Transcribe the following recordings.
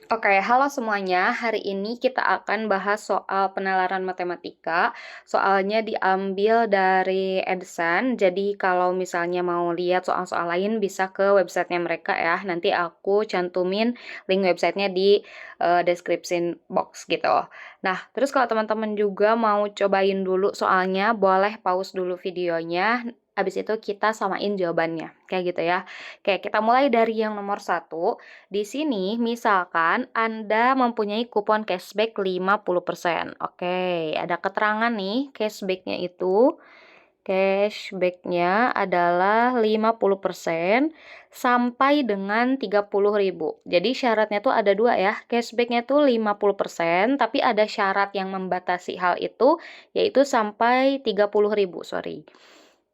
Oke, halo semuanya. Hari ini kita akan bahas soal penalaran matematika. Soalnya diambil dari Edison. Jadi kalau misalnya mau lihat soal-soal lain bisa ke websitenya mereka ya. Nanti aku cantumin link websitenya di description box gitu. Nah, terus kalau teman-teman juga mau cobain dulu soalnya, boleh pause dulu videonya. Habis itu kita samain jawabannya. Kayak gitu ya. Oke, kita mulai dari yang nomor satu. Di sini misalkan Anda mempunyai kupon cashback 50%. Oke, ada keterangan nih cashbacknya adalah 50% sampai dengan 30.000. Jadi syaratnya tuh ada dua ya, cashbacknya tuh 50%, tapi ada syarat yang membatasi hal itu, yaitu sampai 30.000, sorry.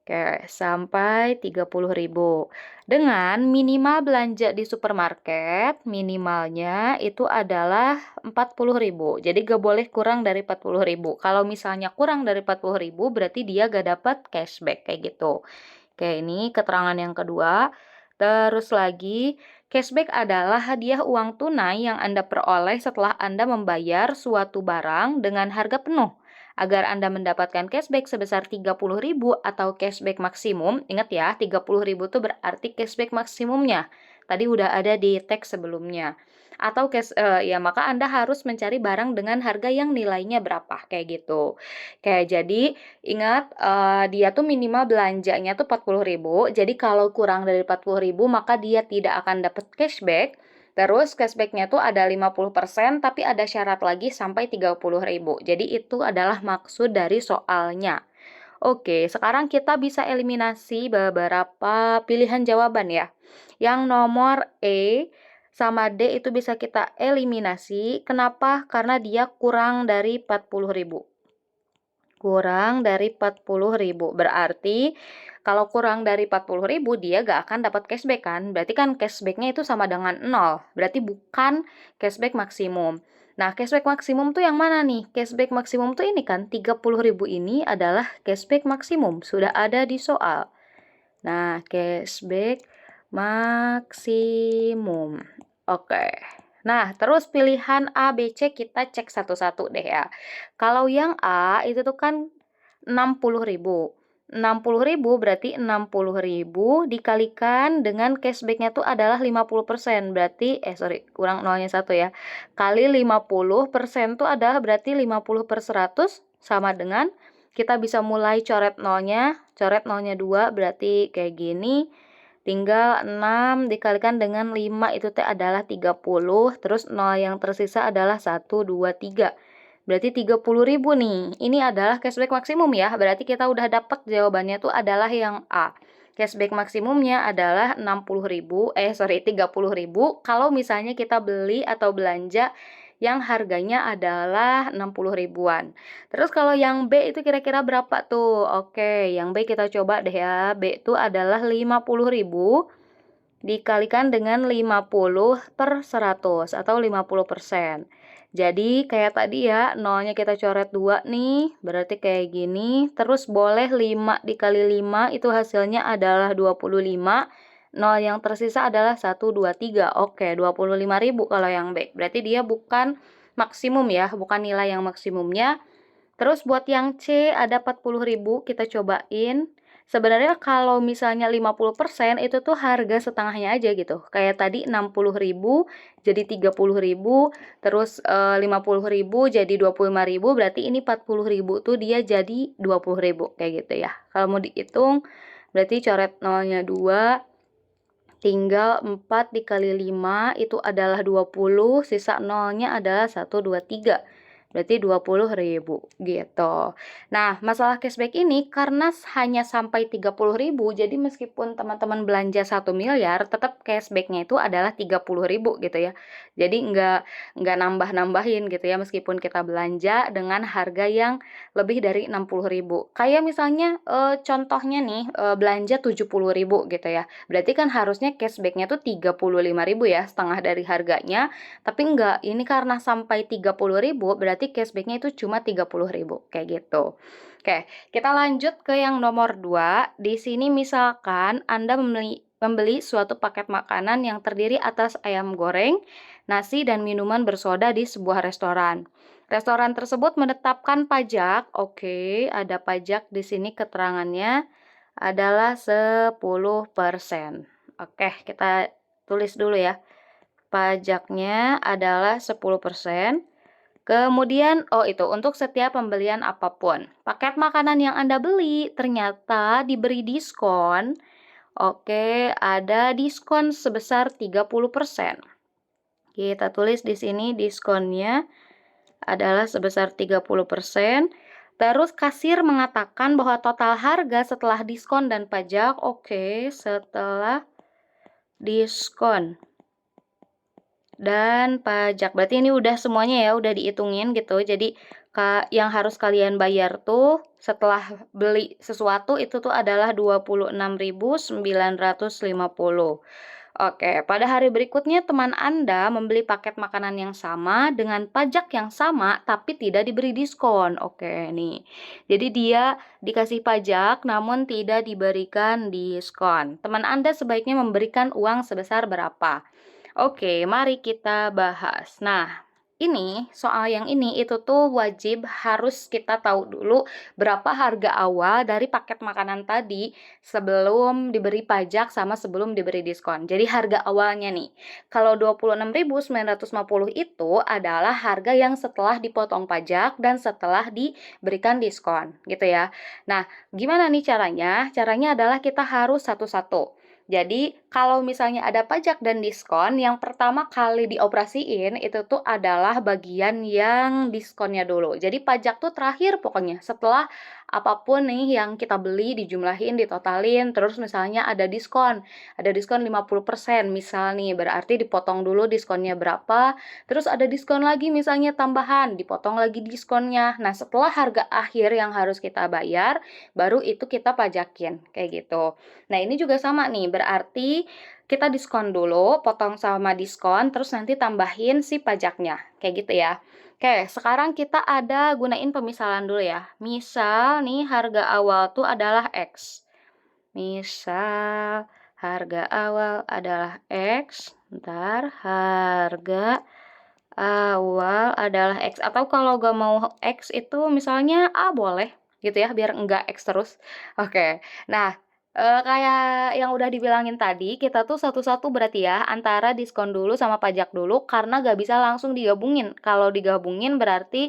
Oke, sampai 30.000. Dengan minimal belanja di supermarket, minimalnya itu adalah 40.000. Jadi gak boleh kurang dari 40.000. Kalau misalnya kurang dari 40.000, berarti dia gak dapat cashback kayak gitu. Oke, ini keterangan yang kedua. Terus lagi, cashback adalah hadiah uang tunai yang Anda peroleh setelah Anda membayar suatu barang dengan harga penuh. Agar Anda mendapatkan cashback sebesar 30.000 atau cashback maksimum, ingat ya, 30.000 itu berarti cashback maksimumnya. Tadi udah ada di teks sebelumnya. Atau ya maka Anda harus mencari barang dengan harga yang nilainya berapa, kayak gitu. Kayak jadi ingat, dia tuh minimal belanjanya tuh 40.000, jadi kalau kurang dari 40.000 maka dia tidak akan dapat cashback. Terus cashbacknya tuh ada 50%, tapi ada syarat lagi sampai 30.000. Jadi itu adalah maksud dari soalnya. Oke, sekarang kita bisa eliminasi beberapa pilihan jawaban ya. Yang nomor E sama D itu bisa kita eliminasi. Kenapa? Karena dia kurang dari 40.000. Kurang dari 40.000. Berarti kalau kurang dari 40.000 dia gak akan dapat cashback kan? Berarti kan cashbacknya itu sama dengan 0. Berarti bukan cashback maksimum. Nah, cashback maksimum tuh yang mana nih? Cashback maksimum tuh ini kan 30.000 ini adalah cashback maksimum. Sudah ada di soal. Nah, cashback maksimum. Oke. Nah, terus pilihan A, B, C kita cek satu-satu deh ya. Kalau yang A itu tuh kan 60.000. 60.000 berarti 60.000 dikalikan dengan cashbacknya tuh adalah 50%. Berarti, kurang nolnya 1 ya. Kali 50% tuh adalah berarti 50 per 100 sama dengan, kita bisa mulai coret nolnya 2 berarti kayak gini. Tinggal 6 dikalikan dengan 5 itu teh adalah 30, terus 0 yang tersisa adalah 1, 2, 3. Berarti 30.000 nih. Ini adalah cashback maksimum ya. Berarti kita udah dapat jawabannya tuh adalah yang A. Cashback maksimumnya adalah 30.000 kalau misalnya kita beli atau belanja yang harganya adalah 60 ribuan. Terus kalau yang B itu kira-kira berapa tuh? Oke, yang B kita coba deh ya. B itu adalah 50.000 dikalikan dengan 50 per 100 atau 50%. Jadi kayak tadi ya, nolnya kita coret 2 nih, berarti kayak gini. Terus boleh 5 dikali 5 itu hasilnya adalah 25. Nol yang tersisa adalah 1, 2, 3. Oke, 25.000 kalau yang B. Berarti dia bukan maksimum ya, bukan nilai yang maksimumnya. Terus buat yang C ada 40.000, kita cobain. Sebenarnya kalau misalnya 50% itu tuh harga setengahnya aja gitu. Kayak tadi 60.000 jadi 30.000, terus 50.000 jadi 25.000, berarti ini 40.000 tuh dia jadi 20.000 kayak gitu ya. Kalau mau dihitung berarti coret nolnya 2, tinggal 4 dikali 5 itu adalah 20, sisa nolnya adalah 1, 2, 3. Berarti 20.000 gitu. Nah, masalah cashback ini karena hanya sampai 30.000, jadi meskipun teman-teman belanja 1 miliar, tetap cashbacknya itu adalah 30.000 gitu ya. Jadi nggak nambah-nambahin gitu ya, meskipun kita belanja dengan harga yang lebih dari 60.000. Kayak misalnya contohnya nih, belanja 70.000 gitu ya. Berarti kan harusnya cashbacknya tuh 35.000 ya, setengah dari harganya. Tapi enggak, ini karena sampai 30.000 berarti cashbacknya itu cuma 30.000 kayak gitu. Oke, kita lanjut ke yang nomor 2. Di sini misalkan Anda membeli suatu paket makanan yang terdiri atas ayam goreng, nasi, dan minuman bersoda di sebuah restoran. Restoran tersebut menetapkan pajak, oke, ada pajak di sini keterangannya adalah 10%. Oke, kita tulis dulu ya. Pajaknya adalah 10%. Kemudian, oh itu untuk setiap pembelian apapun. Paket makanan yang Anda beli ternyata diberi diskon. Oke, ada diskon sebesar 30%. Kita tulis di sini diskonnya adalah sebesar 30%. Terus kasir mengatakan bahwa total harga setelah diskon dan pajak, oke, setelah diskon dan pajak. Berarti ini udah semuanya ya, udah dihitungin gitu. Jadi yang harus kalian bayar tuh setelah beli sesuatu itu tuh adalah 26.950. Oke, pada hari berikutnya teman Anda membeli paket makanan yang sama dengan pajak yang sama tapi tidak diberi diskon. Oke, nih. Jadi dia dikasih pajak namun tidak diberikan diskon. Teman Anda sebaiknya memberikan uang sebesar berapa? Oke, mari kita bahas. Nah, ini soal yang ini itu tuh wajib harus kita tahu dulu berapa harga awal dari paket makanan tadi sebelum diberi pajak sama sebelum diberi diskon. Jadi harga awalnya nih, kalau 26.950 itu adalah harga yang setelah dipotong pajak dan setelah diberikan diskon, gitu ya. Nah, gimana nih caranya? Caranya adalah kita harus satu-satu. Jadi, kalau misalnya ada pajak dan diskon, yang pertama kali dioperasiin itu tuh adalah bagian yang diskonnya dulu. Jadi, pajak tuh terakhir pokoknya. Setelah apapun nih yang kita beli dijumlahin, ditotalin, terus misalnya ada diskon. Ada diskon 50%, misal nih, berarti dipotong dulu diskonnya berapa, terus ada diskon lagi misalnya tambahan, dipotong lagi diskonnya. Nah, setelah harga akhir yang harus kita bayar, baru itu kita pajakin, kayak gitu. Nah, ini juga sama nih, berarti kita diskon dulu, potong sama diskon, terus nanti tambahin si pajaknya, kayak gitu ya. Oke, sekarang kita ada gunain pemisalan dulu ya. Misal nih harga awal tuh adalah X. Misal harga awal adalah X, ntar harga awal adalah X. Atau kalau gak mau X itu misalnya A boleh, gitu ya, biar enggak X terus. Oke, nah kayak yang udah dibilangin tadi, kita tuh satu-satu berarti ya, antara diskon dulu sama pajak dulu, karena gak bisa langsung digabungin. Kalau digabungin berarti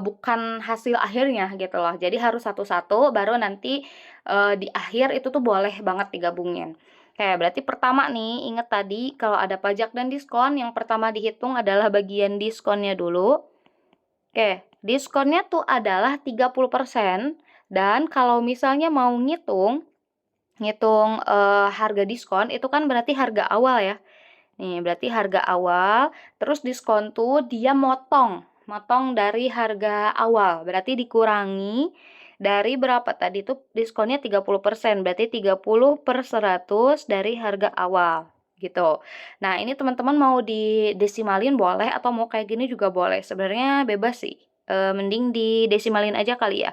bukan hasil akhirnya gitu loh. Jadi harus satu-satu, baru nanti di akhir itu tuh boleh banget digabungin. Oke, berarti pertama nih, inget tadi kalau ada pajak dan diskon, yang pertama dihitung adalah bagian diskonnya dulu. Oke, diskonnya tuh adalah 30%, dan kalau misalnya mau ngitung harga diskon itu kan berarti harga awal ya. Nih, berarti harga awal, terus diskon tuh dia motong dari harga awal. Berarti dikurangi dari berapa tadi tuh diskonnya 30%, berarti 30/100 dari harga awal gitu. Nah, ini teman-teman mau didesimalin boleh atau mau kayak gini juga boleh. Sebenarnya bebas sih. Mending didesimalin aja kali ya.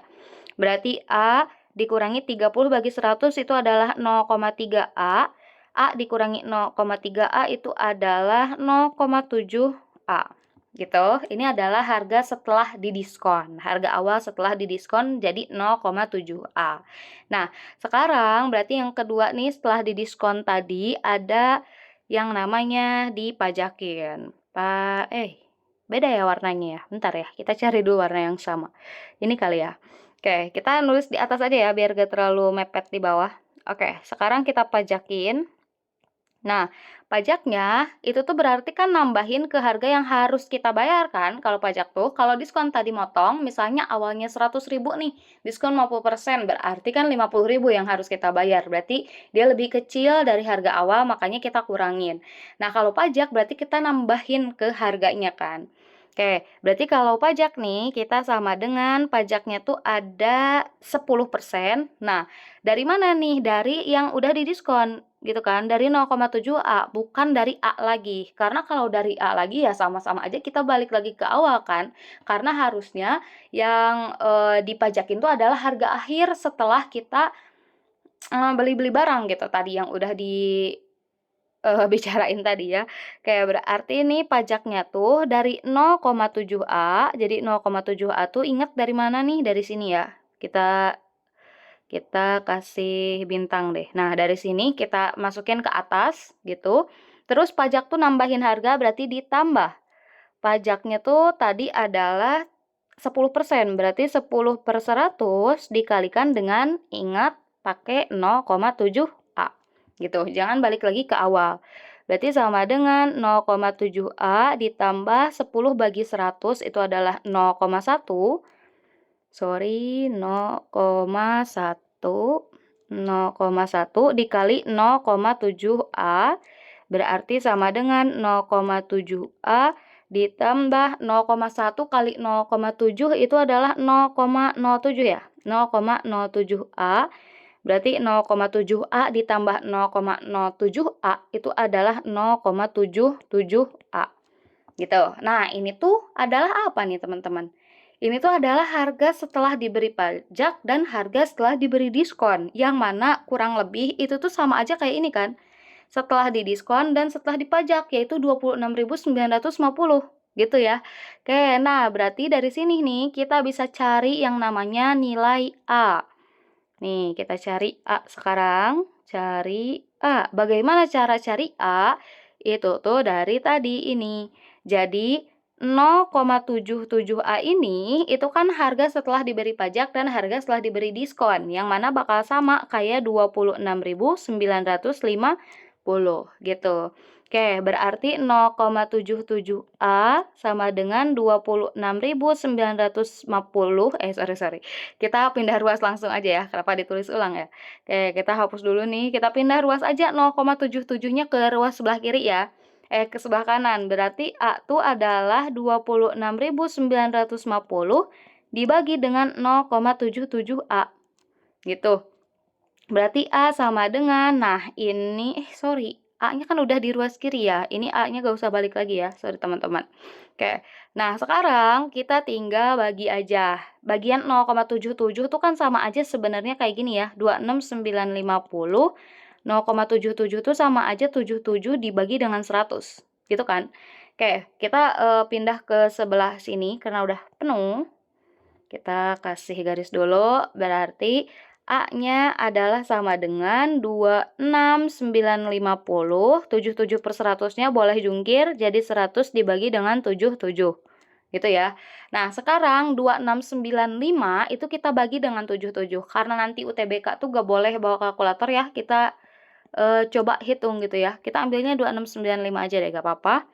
Berarti A dikurangi 30 bagi 100 itu adalah 0,3 A. A dikurangi 0,3 A itu adalah 0,7 A. Gitu. Ini adalah harga setelah didiskon. Harga awal setelah didiskon jadi 0,7 A. Nah, sekarang berarti yang kedua nih setelah didiskon tadi ada yang namanya dipajakin. Beda ya warnanya ya. Bentar ya, kita cari dulu warna yang sama. Ini kali ya. Oke, kita nulis di atas aja ya, biar gak terlalu mepet di bawah. Oke, sekarang kita pajakin. Nah, pajaknya itu tuh berarti kan nambahin ke harga yang harus kita bayar kan, kalau pajak tuh. Kalau diskon tadi motong, misalnya awalnya 100.000 nih, diskon 50%, berarti kan 50.000 yang harus kita bayar. Berarti dia lebih kecil dari harga awal, makanya kita kurangin. Nah, kalau pajak berarti kita nambahin ke harganya kan. Oke, berarti kalau pajak nih, kita sama dengan pajaknya tuh ada 10%. Nah, dari mana nih? Dari yang udah didiskon, gitu kan? Dari 0,7 A, bukan dari A lagi. Karena kalau dari A lagi ya sama-sama aja kita balik lagi ke awal kan? Karena harusnya yang dipajakin tuh adalah harga akhir setelah kita beli-beli barang gitu tadi yang udah bicarain tadi ya. Kayak berarti nih pajaknya tuh dari 0,7A, jadi 0,7A tuh ingat dari mana nih? Dari sini ya. Kita kita kasih bintang deh. Nah, dari sini kita masukin ke atas gitu. Terus pajak tuh nambahin harga berarti ditambah. Pajaknya tuh tadi adalah 10%, berarti 10/100 dikalikan dengan ingat pakai 0,7A. Gitu. Jangan balik lagi ke awal. Berarti sama dengan 0,7A ditambah 10 bagi 100 itu adalah 0,1. Sorry, 0,1. 0,1 dikali 0,7A berarti sama dengan 0,7A ditambah 0,1 kali 0,7 itu adalah 0,07 ya. 0,07A berarti 0,7A ditambah 0,07A itu adalah 0,77A. Gitu. Nah, ini tuh adalah apa nih, teman-teman? Ini tuh adalah harga setelah diberi pajak dan harga setelah diberi diskon. Yang mana kurang lebih itu tuh sama aja kayak ini kan. Setelah didiskon dan setelah dipajak yaitu 26.950 gitu ya. Oke, nah berarti dari sini nih kita bisa cari yang namanya nilai A. Nih, kita cari A sekarang. Cari A. Bagaimana cara cari A? Itu tuh dari tadi ini. Jadi 0,77A ini itu kan harga setelah diberi pajak dan harga setelah diberi diskon, yang mana bakal sama kayak 26.950 gitu. Oke, berarti 0,77A sama dengan 26.950. Sorry. Kita pindah ruas langsung aja ya, kenapa ditulis ulang ya. Oke, kita hapus dulu nih, kita pindah ruas aja 0,77-nya ke ruas sebelah kiri ya. Ke sebelah kanan, berarti A itu adalah 26.950 dibagi dengan 0,77A. Gitu. Berarti A sama dengan, nah ini, A-nya kan udah di ruas kiri ya. Ini A-nya gak usah balik lagi ya, sorry teman-teman. Oke, nah sekarang kita tinggal bagi aja. Bagian 0,77 tuh kan sama aja sebenarnya kayak gini ya. 26.950, 0,77 tuh sama aja 77 dibagi dengan 100. Gitu kan. Oke, kita pindah ke sebelah sini karena udah penuh. Kita kasih garis dulu, berarti A-nya adalah sama dengan 26.950, 77/100-nya boleh jungkir, jadi 100 dibagi dengan 77. Gitu ya. Nah, sekarang 2695 itu kita bagi dengan 77. Karena nanti UTBK tuh gak boleh bawa kalkulator ya, kita coba hitung gitu ya. Kita ambilnya 2695 aja deh, gak apa-apa.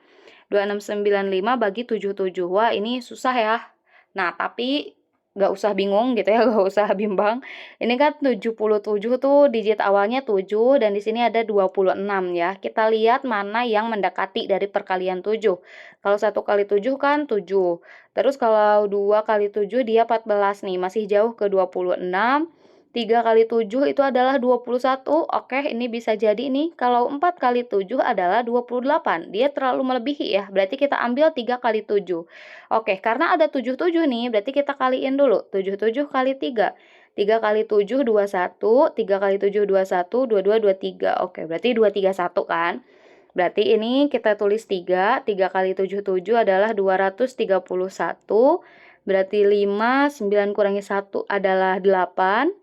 2695 bagi 77. Wah, ini susah ya. Nah, tapi gak usah bingung gitu ya, gak usah bimbang. Ini kan 77 tuh digit awalnya 7 dan di sini ada 26 ya. Kita lihat mana yang mendekati dari perkalian 7. Kalau 1 kali 7 kan 7. Terus kalau 2 kali 7 dia 14 nih, masih jauh ke 26. 3 kali 7 itu adalah 21. Oke, ini bisa jadi nih. Kalau 4 kali 7 adalah 28. Dia terlalu melebihi ya. Berarti kita ambil 3 kali 7. Oke, karena ada 77 nih, berarti kita kaliin dulu. 77 kali 3. 3 kali 7, 21. 3 kali 7, 21. 22, 23. Oke, berarti 231 kan. Berarti ini kita tulis 3. 3 kali 77 adalah 231. Berarti 5, 9 kurangi 1 adalah 8.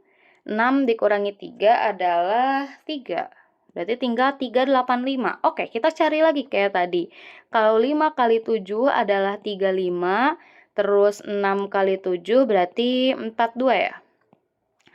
6 dikurangi 3 adalah 3. Berarti tinggal 385. Oke, kita cari lagi kayak tadi. Kalau 5 kali 7 adalah 35. Terus 6 kali 7 berarti 42 ya.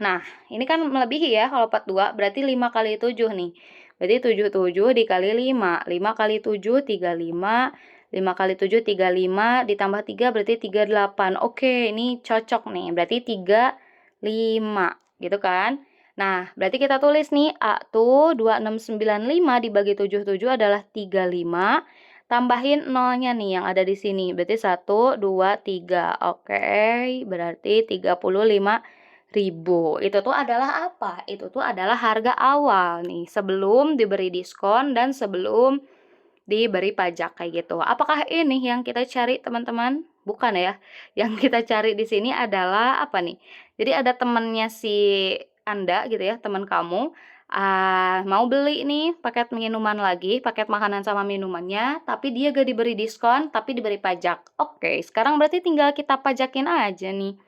Nah, ini kan melebihi ya kalau 42. Berarti 5 kali 7 nih. Berarti 77 dikali 5. 5 kali 7, 35. 5 kali 7, 35. Ditambah 3 berarti 38. Oke, ini cocok nih. Berarti 35. Gitu kan. Nah, berarti kita tulis nih A tuh 2695 dibagi 77 adalah 35. Tambahin nolnya nih yang ada di sini. Berarti 1, 2, 3. Oke, berarti 35.000. Itu tuh adalah apa? Itu tuh adalah harga awal nih. Sebelum diberi diskon dan sebelum diberi pajak kayak gitu. Apakah ini yang kita cari, teman-teman? Bukan ya. Yang kita cari di sini adalah apa nih? Jadi ada temennya si Anda gitu ya, teman kamu, mau beli nih paket minuman lagi, paket makanan sama minumannya, tapi dia gak diberi diskon, tapi diberi pajak. Oke, sekarang berarti tinggal kita pajakin aja nih,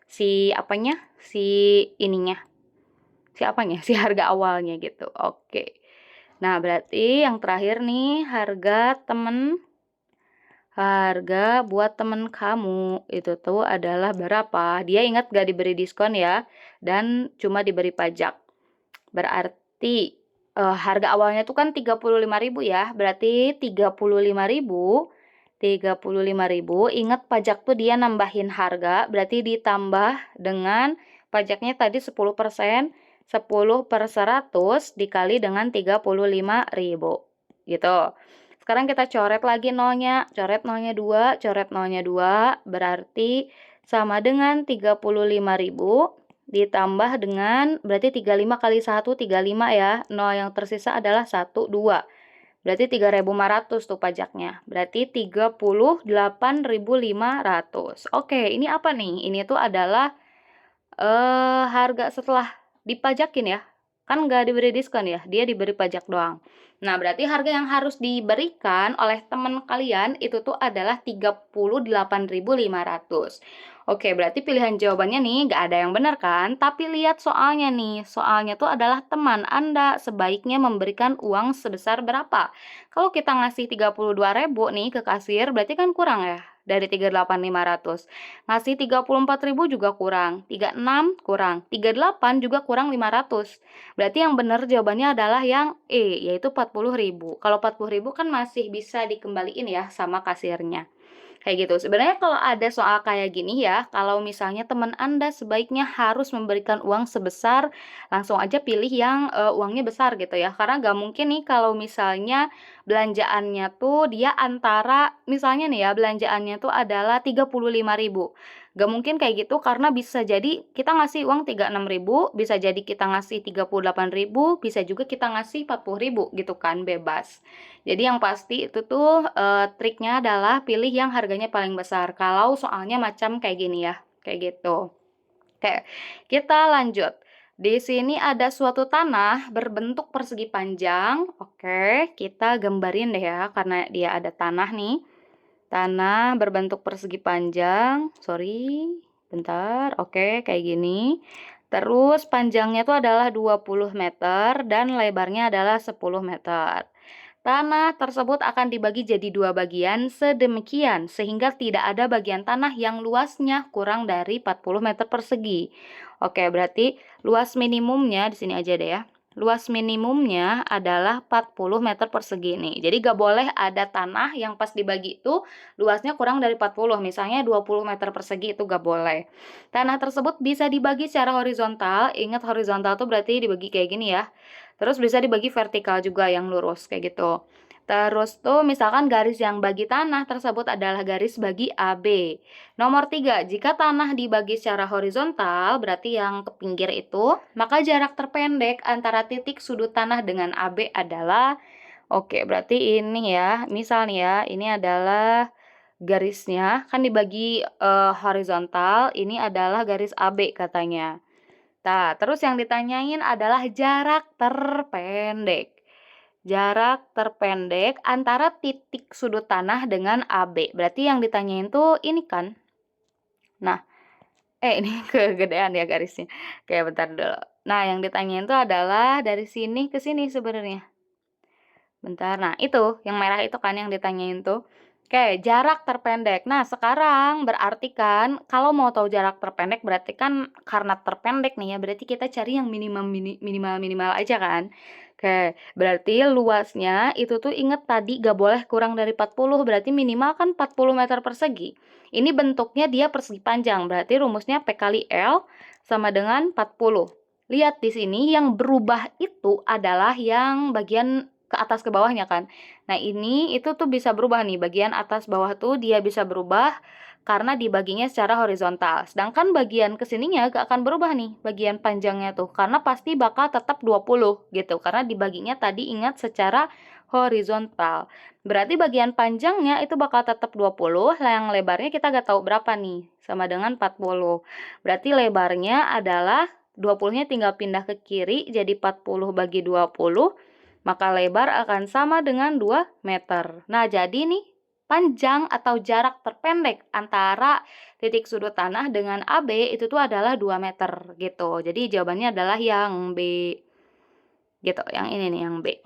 si apanya, si ininya, si apanya, si harga awalnya gitu, oke. Nah, berarti yang terakhir nih, harga buat temen kamu itu tuh adalah berapa? Dia ingat gak diberi diskon ya, dan cuma diberi pajak. Berarti harga awalnya tuh kan 35.000 ya, berarti 35.000 ingat pajak tuh dia nambahin harga, berarti ditambah dengan pajaknya tadi 10%, 10/100 dikali dengan 35.000 gitu. Sekarang kita coret lagi nolnya, coret nolnya 2, coret nolnya 2, berarti sama dengan 35.000 ditambah dengan, berarti 35 kali 1, 35 ya, 0 yang tersisa adalah 1, 2. Berarti 3.500 tuh pajaknya, berarti 38.500. Oke, ini apa nih? Ini tuh adalah harga setelah dipajakin ya, kan nggak diberi diskon ya, dia diberi pajak doang. Nah, berarti harga yang harus diberikan oleh teman kalian itu tuh adalah 38.500. Oke, berarti pilihan jawabannya nih nggak ada yang benar kan? Tapi lihat soalnya nih, soalnya tuh adalah teman Anda sebaiknya memberikan uang sebesar berapa? Kalau kita ngasih 32.000 nih ke kasir, berarti kan kurang ya dari 38.500. Ngasih 34.000 juga kurang, 36 kurang, 38 juga kurang 500. Berarti yang benar jawabannya adalah yang E, yaitu 40.000. Kalau 40.000 kan masih bisa dikembaliin ya sama kasirnya. Kayak gitu. Sebenarnya kalau ada soal kayak gini ya, kalau misalnya teman Anda sebaiknya harus memberikan uang sebesar, langsung aja pilih yang uangnya besar gitu ya. Karena nggak mungkin nih kalau misalnya belanjaannya tuh dia antara, misalnya nih ya, belanjaannya tuh adalah 35.000. Nggak mungkin kayak gitu karena bisa jadi kita ngasih uang 36.000, bisa jadi kita ngasih 38.000, bisa juga kita ngasih 40.000 gitu kan, bebas. Jadi yang pasti itu tuh triknya adalah pilih yang harganya paling besar. Kalau soalnya macam kayak gini ya, kayak gitu. Oke, kita lanjut. Di sini ada suatu tanah berbentuk persegi panjang. Oke, kita gambarin deh ya, karena dia ada tanah nih. Tanah berbentuk persegi panjang. Sorry, bentar. Oke, kayak gini. Terus panjangnya itu adalah 20 meter dan lebarnya adalah 10 meter. Tanah tersebut akan dibagi jadi dua bagian sedemikian sehingga tidak ada bagian tanah yang luasnya kurang dari 40 meter persegi. Oke, berarti luas minimumnya di sini aja deh ya. Luas minimumnya adalah 40 meter persegi nih. Jadi gak boleh ada tanah yang pas dibagi itu luasnya kurang dari 40. Misalnya 20 meter persegi itu gak boleh. Tanah tersebut bisa dibagi secara horizontal. Ingat horizontal tuh berarti dibagi kayak gini ya. Terus bisa dibagi vertikal juga yang lurus kayak gitu. Terus tuh misalkan garis yang bagi tanah tersebut adalah garis bagi AB. Nomor 3, jika tanah dibagi secara horizontal, berarti yang ke pinggir itu, maka jarak terpendek antara titik sudut tanah dengan AB adalah, oke, berarti ini ya, misal nih ya, ini adalah garisnya, kan dibagi horizontal, ini adalah garis AB katanya. Nah, terus yang ditanyain adalah jarak terpendek. Jarak terpendek antara titik sudut tanah dengan AB. Berarti yang ditanyain tuh ini kan. Nah, ini kegedean ya garisnya. Oke, bentar dulu. Nah, yang ditanyain tuh adalah dari sini ke sini sebenarnya. Bentar, nah itu yang merah itu kan yang ditanyain tuh. Oke, jarak terpendek. Nah, sekarang berarti kan kalau mau tahu jarak terpendek berarti kan karena terpendek nih ya, berarti kita cari yang minimal aja kan. Oke, berarti luasnya itu tuh inget tadi gak boleh kurang dari 40, berarti minimal kan 40 meter persegi. Ini bentuknya dia persegi panjang, berarti rumusnya P kali L sama dengan 40. Lihat di sini yang berubah itu adalah yang bagian ke atas ke bawahnya kan. Nah, ini itu tuh bisa berubah nih, bagian atas bawah tuh dia bisa berubah karena dibaginya secara horizontal. Sedangkan bagian kesininya gak akan berubah nih, bagian panjangnya tuh, karena pasti bakal tetap 20 gitu, karena dibaginya tadi ingat secara horizontal. Berarti bagian panjangnya itu bakal tetap 20, yang lebarnya kita gak tahu berapa nih, sama dengan 40. Berarti lebarnya adalah 20-nya tinggal pindah ke kiri, jadi 40 bagi 20, maka lebar akan sama dengan 2 meter. Nah, jadi nih, panjang atau jarak terpendek antara titik sudut tanah dengan AB itu tuh adalah 2 meter, gitu. Jadi jawabannya adalah yang B. Gitu, yang ini nih, yang B.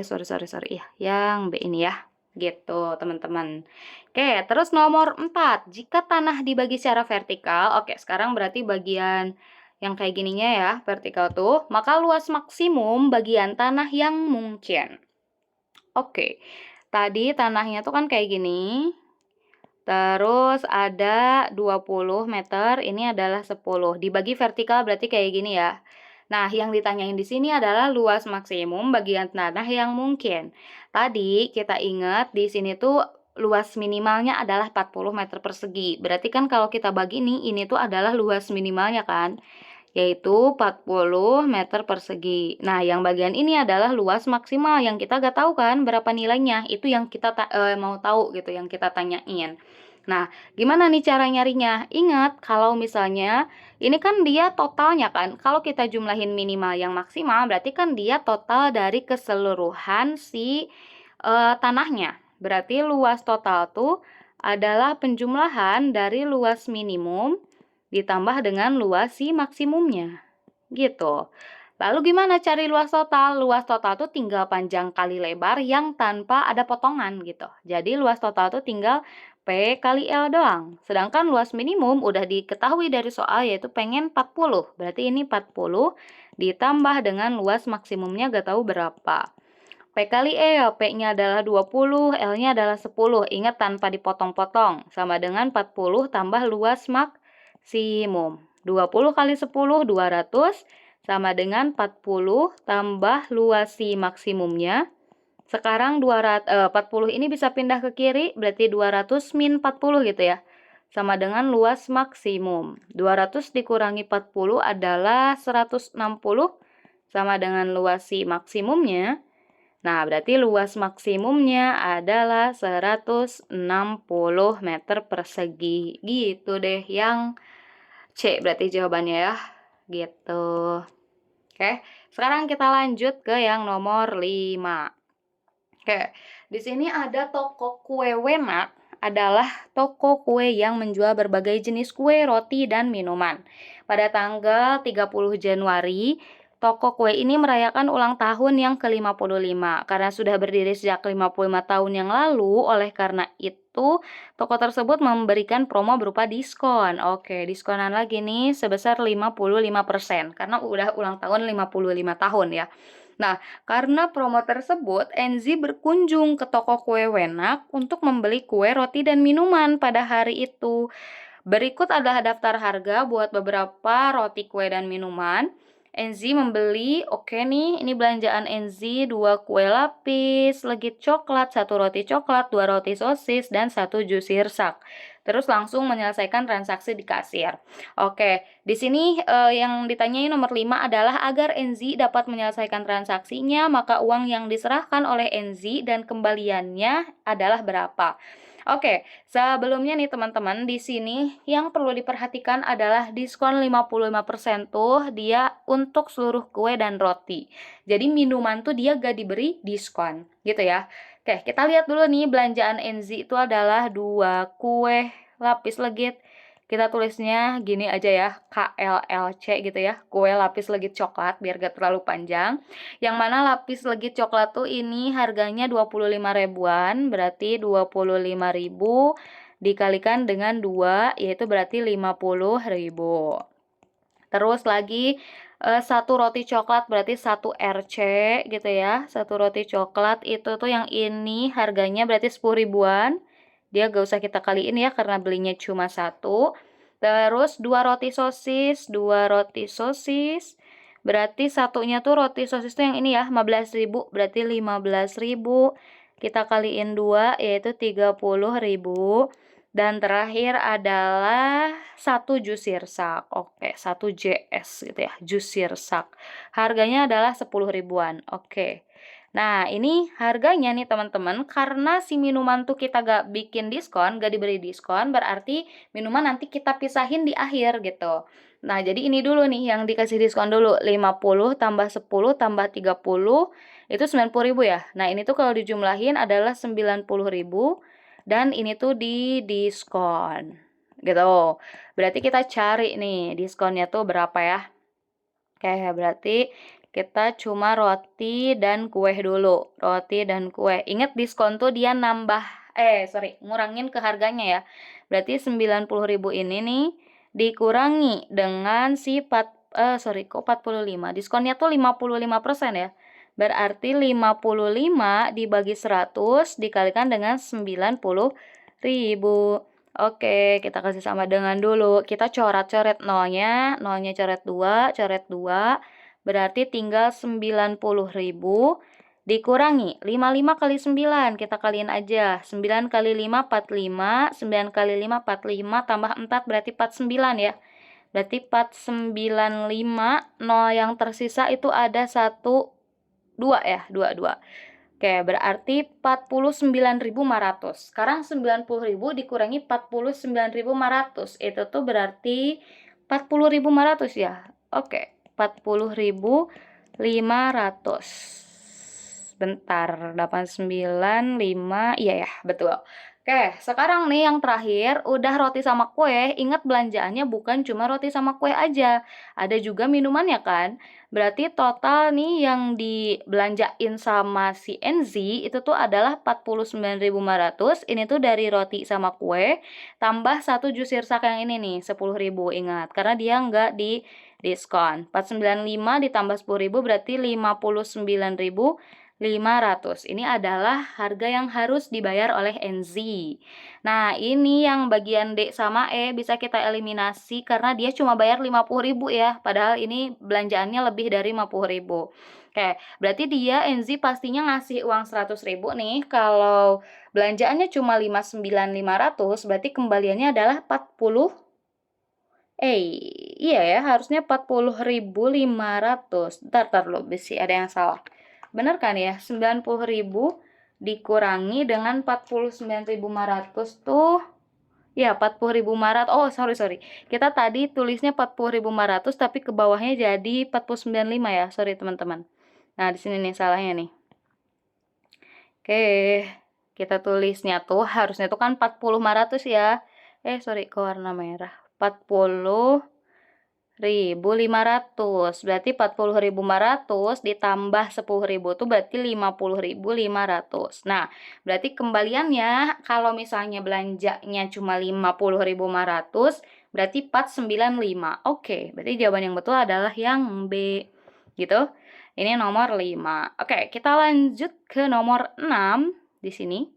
Sorry ya, yang B ini ya. Gitu, teman-teman. Oke, terus nomor 4. Jika tanah dibagi secara vertikal, oke, sekarang berarti bagian yang kayak gininya ya, vertikal tuh, maka luas maksimum bagian tanah yang mungkin. Oke, tadi tanahnya tuh kan kayak gini, terus ada 20 meter, ini adalah 10. Dibagi vertikal berarti kayak gini ya. Nah, yang ditanyain di sini adalah luas maksimum bagian tanah yang mungkin. Tadi kita ingat di sini tuh luas minimalnya adalah 40 meter persegi. Berarti kan kalau kita bagi nih, ini tuh adalah luas minimalnya kan, yaitu 40 meter persegi. Nah, yang bagian ini adalah luas maksimal yang kita gak tahu kan berapa nilainya. Itu yang kita mau tahu gitu, yang kita tanyain. Nah, gimana nih cara nyarinya? Ingat, kalau misalnya ini kan dia totalnya kan. Kalau kita jumlahin minimal yang maksimal, berarti kan dia total dari keseluruhan si tanahnya. Berarti luas total tuh adalah penjumlahan dari luas minimum ditambah dengan luas si maksimumnya. Gitu. Lalu gimana cari luas total? Luas total tuh tinggal panjang kali lebar yang tanpa ada potongan gitu. Jadi luas total tuh tinggal P kali L doang. Sedangkan luas minimum udah diketahui dari soal yaitu pengen 40. Berarti ini 40 ditambah dengan luas maksimumnya gak tahu berapa. P kali L, P-nya adalah 20, L-nya adalah 10. Ingat tanpa dipotong-potong. Sama dengan 40 tambah luas maksimum. 20 kali 10, 200. Sama dengan 40 tambah luas si maksimumnya. Sekarang 40 ini bisa pindah ke kiri, berarti 200 min 40 gitu ya. Sama dengan luas maksimum. 200 dikurangi 40 adalah 160, sama dengan luas si maksimumnya. Nah, berarti luas maksimumnya adalah 160 meter persegi. Gitu deh, yang C berarti jawabannya ya. Gitu. Oke, sekarang kita lanjut ke yang nomor 5. Oke, di sini ada toko kue Wena, adalah toko kue yang menjual berbagai jenis kue, roti, dan minuman. Pada tanggal 30 Januari, toko kue ini merayakan ulang tahun yang ke-55. Karena sudah berdiri sejak 55 tahun yang lalu, oleh karena itu, toko tersebut memberikan promo berupa diskon. Oke, diskonan lagi nih sebesar 55%, karena udah ulang tahun 55 tahun ya. Nah, karena promo tersebut, Enzi berkunjung ke toko kue Wenak untuk membeli kue, roti, dan minuman pada hari itu. Berikut adalah daftar harga buat beberapa roti, kue, dan minuman. Enzi membeli, oke nih, ini belanjaan Enzi, 2 kue lapis, legit coklat, 1 roti coklat, 2 roti sosis, dan 1 jus sirsak. Terus langsung menyelesaikan transaksi di kasir. Oke, di sini yang ditanyain nomor 5 adalah agar Enzi dapat menyelesaikan transaksinya, maka uang yang diserahkan oleh Enzi dan kembaliannya adalah berapa? Oke, sebelumnya nih teman-teman, di sini yang perlu diperhatikan adalah diskon 55% tuh dia untuk seluruh kue dan roti. Jadi minuman tuh dia gak diberi diskon, gitu ya. Oke, kita lihat dulu nih belanjaan Enzi itu adalah 2 kue lapis legit. Kita tulisnya gini aja ya, KLLC gitu ya, kue lapis legit coklat biar gak terlalu panjang. Yang mana lapis legit coklat tuh ini harganya 25 ribuan, berarti 25 ribu dikalikan dengan 2, yaitu berarti 50 ribu. Terus lagi 1 roti coklat berarti 1 RC gitu ya. 1 roti coklat itu tuh yang ini harganya berarti 10 ribuan. Dia gak usah kita kaliin ya karena belinya cuma 1. Terus 2 roti sosis, 2 roti sosis. Berarti satunya tuh roti sosis tuh yang ini ya, 15 ribu, berarti 15 ribu. Kita kaliin 2 yaitu 30 ribu. Dan terakhir adalah 1 jus sirsak. Oke, 1 JS gitu ya, jus sirsak. Harganya adalah 10 ribuan. Oke. Nah, ini harganya nih teman-teman, karena si minuman tuh kita gak bikin diskon, gak diberi diskon, berarti minuman nanti kita pisahin di akhir gitu. Nah, jadi ini dulu nih yang dikasih diskon dulu, 50 tambah 10 tambah 30, itu 90.000 ya. Nah, ini tuh kalau dijumlahin adalah 90.000, dan ini tuh di diskon, gitu. Berarti kita cari nih, diskonnya tuh berapa ya. Oke, berarti kita cuma roti dan kue dulu. Roti dan kue. Ingat diskon tuh dia nambah, ngurangin ke harganya ya. Berarti 90.000 ini nih dikurangi dengan si 45. Diskonnya tuh 55% ya. Berarti 55 dibagi 100 dikalikan dengan 90.000. Oke, kita kasih sama dengan dulu. Kita coret-coret nolnya, nolnya coret 2, berarti tinggal 90.000 dikurangi 55 kali 9, kita kaliin aja. 9 kali 5 45, 9 kali 5 45 tambah 4 berarti 49 ya. Berarti 495, nol yang tersisa itu ada 1 2 ya, 2. Oke, berarti 49.500. Sekarang 90.000 dikurangi 49.500. Itu tuh berarti 40.500 ya. Oke, 40.500. Bentar, 895. Iya ya, betul. Oke, sekarang nih yang terakhir, udah roti sama kue. Ingat belanjaannya bukan cuma roti sama kue aja. Ada juga minumannya kan? Berarti total nih yang dibelanjain sama si NZ itu tuh adalah 49.500. Ini tuh dari roti sama kue tambah 1 jus sirsak yang ini nih 10.000, ingat. Karena dia nggak di diskon. 495 ditambah 10.000 berarti 59.500. Ini adalah harga yang harus dibayar oleh NZ. Nah, ini yang bagian D sama E bisa kita eliminasi karena dia cuma bayar 50.000 ya. Padahal ini belanjaannya lebih dari 50.000. Oke, berarti dia NZ pastinya ngasih uang 100.000 nih. Kalau belanjaannya cuma 59.500, berarti kembaliannya adalah 40. Iya ya, harusnya 40.500. Ntar lo, besi ada yang salah. Bener kan ya? 90.000 dikurangi dengan 49.500 tuh ya 40.500. Oh, sorry. Kita tadi tulisnya 40.500 tapi ke bawahnya jadi 49.5 ya. Sorry teman-teman. Nah, di sini nih salahnya nih. Oke, kita tulisnya tuh harusnya tuh kan 40.500 ya. Sorry, ke warna merah. 40.500. Berarti 40.500 ditambah 10.000 itu berarti 50.500. Nah, berarti kembaliannya kalau misalnya belanjanya cuma 50.500 berarti 495. Oke, berarti jawaban yang betul adalah yang B. Gitu. Ini nomor 5. Oke, kita lanjut ke nomor 6 di sini.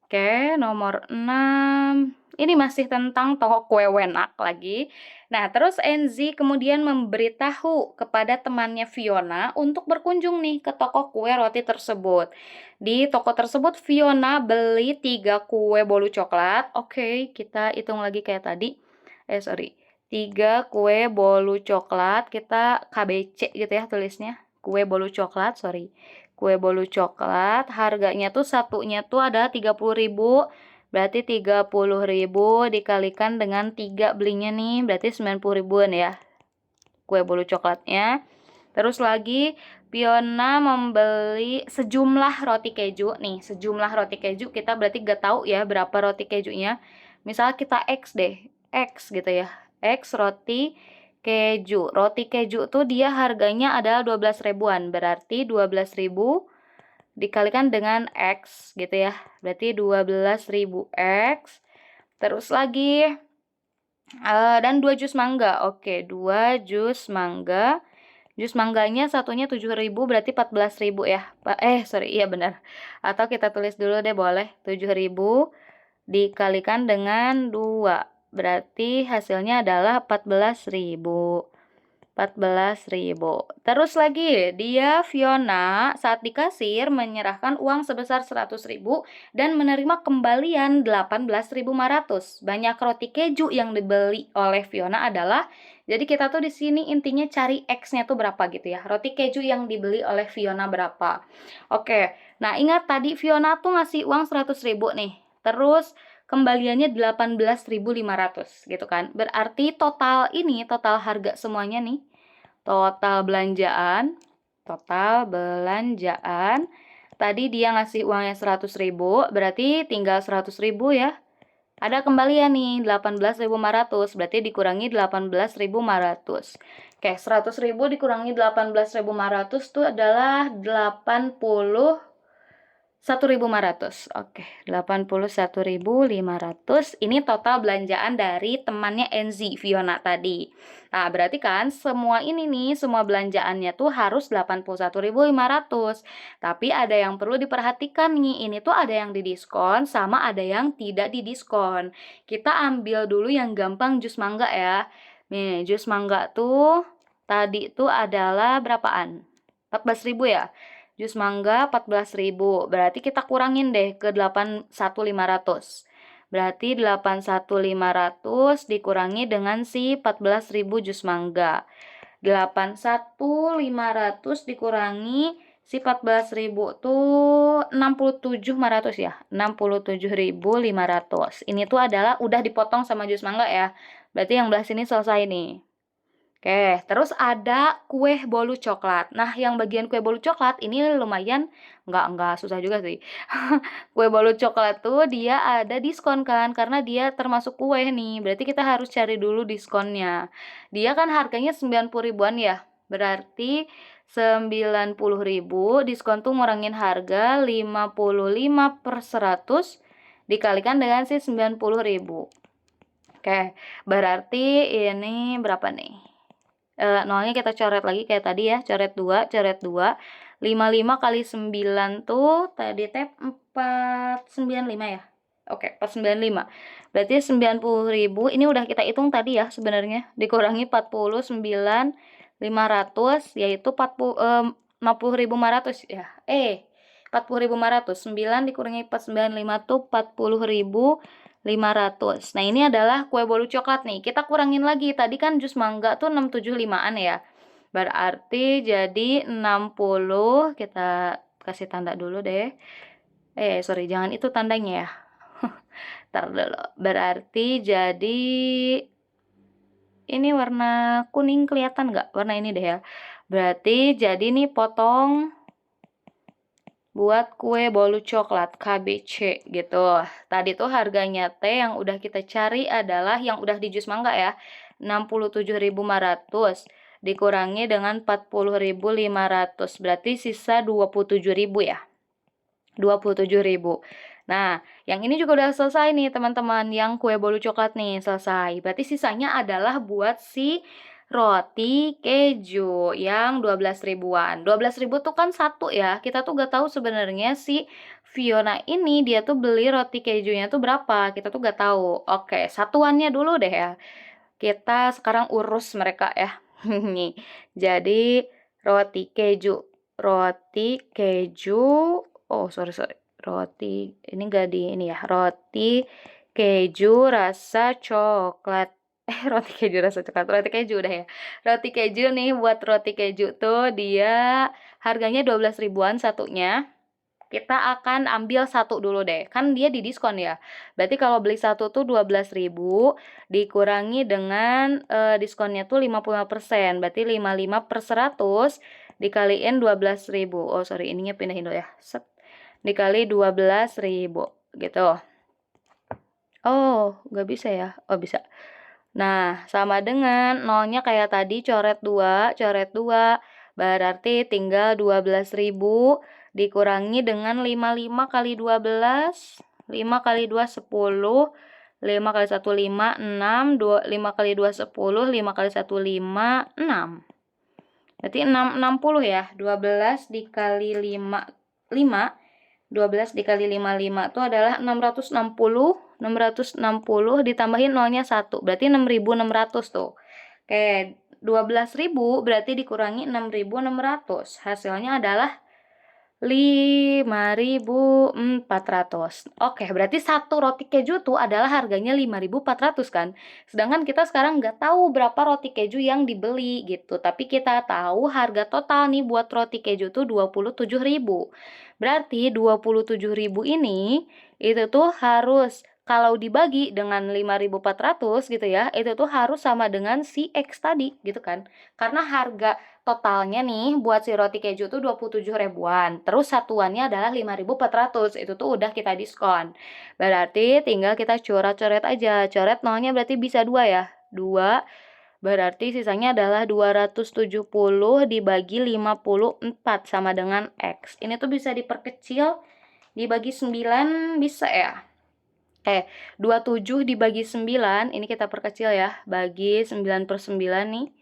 Oke, nomor 6. Ini masih tentang toko kue Wenak lagi. Nah, terus NZ kemudian memberitahu kepada temannya Fiona untuk berkunjung nih ke toko kue roti tersebut. Di toko tersebut Fiona beli 3 kue bolu coklat. Oke, kita hitung lagi kayak tadi. 3 kue bolu coklat. Kita KBC gitu ya tulisnya. Kue bolu coklat, Kue bolu coklat, harganya tuh satunya tuh ada 30.000. Berarti 30.000 dikalikan dengan 3 belinya nih, berarti 90.000-an ya. Kue bolu coklatnya. Terus lagi Fiona membeli sejumlah roti keju nih, sejumlah roti keju kita berarti gak tahu ya berapa roti kejunya. Misal kita X deh, X gitu ya. X roti keju. Roti keju tuh dia harganya adalah 12.000-an, berarti 12.000 dikalikan dengan X gitu ya. Berarti 12.000 X. Terus lagi dan 2 jus mangga. Oke, 2 jus mangga. Jus mangganya satunya 7.000 berarti 14.000 ya. Iya benar. Atau kita tulis dulu deh boleh. 7.000 dikalikan dengan 2. Berarti hasilnya adalah 14.000. 14.000. Terus lagi, dia Fiona saat di kasir menyerahkan uang sebesar 100.000 dan menerima kembalian 18.500. Banyak roti keju yang dibeli oleh Fiona adalah, jadi kita tuh di sini intinya cari X-nya tuh berapa gitu ya. Roti keju yang dibeli oleh Fiona berapa. Oke, nah ingat tadi Fiona tuh ngasih uang 100.000 nih. Terus kembaliannya 18.500 gitu kan. Berarti total harga semuanya nih. Total belanjaan tadi dia ngasih uangnya 100.000, berarti tinggal 100.000 ya. Ada kembalian nih 18.500, berarti dikurangi 18.500. Oke, 100.000 dikurangi 18.500 itu adalah 81.500. Oke, 81.500. Ini total belanjaan dari temannya Enzi, Fiona tadi. Nah, berarti kan semua ini nih, semua belanjaannya tuh harus 81.500. Tapi ada yang perlu diperhatikan nih, ini tuh ada yang didiskon sama ada yang tidak didiskon. Kita ambil dulu yang gampang jus mangga ya. Nih, jus mangga tuh tadi tuh adalah berapaan? 14.000 ya? Jus mangga 14.000. Berarti kita kurangin deh ke 81.500. Berarti 81.500 dikurangi dengan si 14.000 jus mangga. 81.500 dikurangi si 14.000 tuh 67.500 ya. 67.500. Ini tuh adalah udah dipotong sama jus mangga ya. Berarti yang belah sini selesai nih. Oke, terus ada kue bolu coklat. Nah, yang bagian kue bolu coklat ini lumayan nggak susah juga sih. Kue bolu coklat tuh dia ada diskon kan, karena dia termasuk kue nih. Berarti kita harus cari dulu diskonnya. Dia kan harganya 90 ribuan ya. Berarti 90.000 diskon tuh ngurangin harga 55/100 dikalikan dengan si 90.000. Oke, berarti ini berapa nih? Nolnya kita coret lagi kayak tadi ya, coret 2, 55 kali 9 tuh tadi teh 495 ya. Oke, 495. Berarti 90.000 ini udah kita hitung tadi ya sebenarnya, dikurangi 49.500 yaitu 50.500 ya. 40.500. 9 dikurangi 495 tuh 40.500. Nah, ini adalah kue bolu coklat nih. Kita kurangin lagi. Tadi kan jus mangga tuh 675-an ya. Berarti jadi 60. Kita kasih tanda dulu deh. Sorry, jangan itu tandanya ya. Ntar dulu. Berarti jadi ini warna kuning kelihatan nggak? Warna ini deh ya. Berarti jadi nih potong buat kue bolu coklat KBC gitu. Tadi tuh harganya teh yang udah kita cari adalah yang udah di jus mangga ya. 67.500 dikurangi dengan 40.500. Berarti sisa 27.000 ya. 27.000. Nah, yang ini juga udah selesai nih teman-teman. Yang kue bolu coklat nih selesai. Berarti sisanya adalah buat si roti keju yang 12 ribuan. 12 ribu tuh kan satu ya. Kita tuh gak tahu sebenarnya si Fiona ini dia tuh beli roti kejunya tuh berapa. Kita tuh gak tahu. Oke, satuannya dulu deh ya. Kita sekarang urus mereka ya. Nih. Jadi roti keju. Oh, sorry. Roti ini gak di ini ya. Roti keju rasa coklat. Roti keju rasa coklat. Roti keju udah ya. Roti keju nih, buat roti keju tuh dia harganya 12 ribuan satunya. Kita akan ambil satu dulu deh. Kan dia di diskon ya. Berarti kalau beli satu tuh 12.000 dikurangi dengan diskonnya tuh 55%. Berarti 55/100 dikaliin 12.000. Oh, sorry, ininya pindahin dulu ya. Set. Dikali 12.000 gitu. Oh, nggak bisa ya? Oh, bisa. Nah, sama dengan nolnya kayak tadi, coret 2, berarti tinggal 12.000 dikurangi dengan 55 kali 12, 5 kali 2, 10, 5 kali 1, 5, 6, 5 kali 2, 10, 5 kali 1, 5, 6. Berarti 60 ya, 12 dikali 5, 12 dikali 5 itu adalah 660 ditambahin nolnya 1. Berarti 6.600 tuh. Oke, 12.000 berarti dikurangi 6.600. Hasilnya adalah 5.400. Oke, berarti satu roti keju tuh adalah harganya 5.400 kan? Sedangkan kita sekarang nggak tahu berapa roti keju yang dibeli gitu. Tapi kita tahu harga total nih buat roti keju tuh 27.000. Berarti 27.000 ini itu tuh harus kalau dibagi dengan 5.400 gitu ya, itu tuh harus sama dengan si X tadi gitu kan. Karena harga totalnya nih buat si roti keju tuh 27 ribuan. Terus satuannya adalah 5.400. Itu tuh udah kita diskon. Berarti tinggal kita coret-coret aja. Coret nolnya berarti bisa 2 ya. 2 berarti sisanya adalah 270 dibagi 54 sama dengan X. Ini tuh bisa diperkecil dibagi 9 bisa ya. 27 dibagi 9, ini kita perkecil ya, bagi 9/9 nih.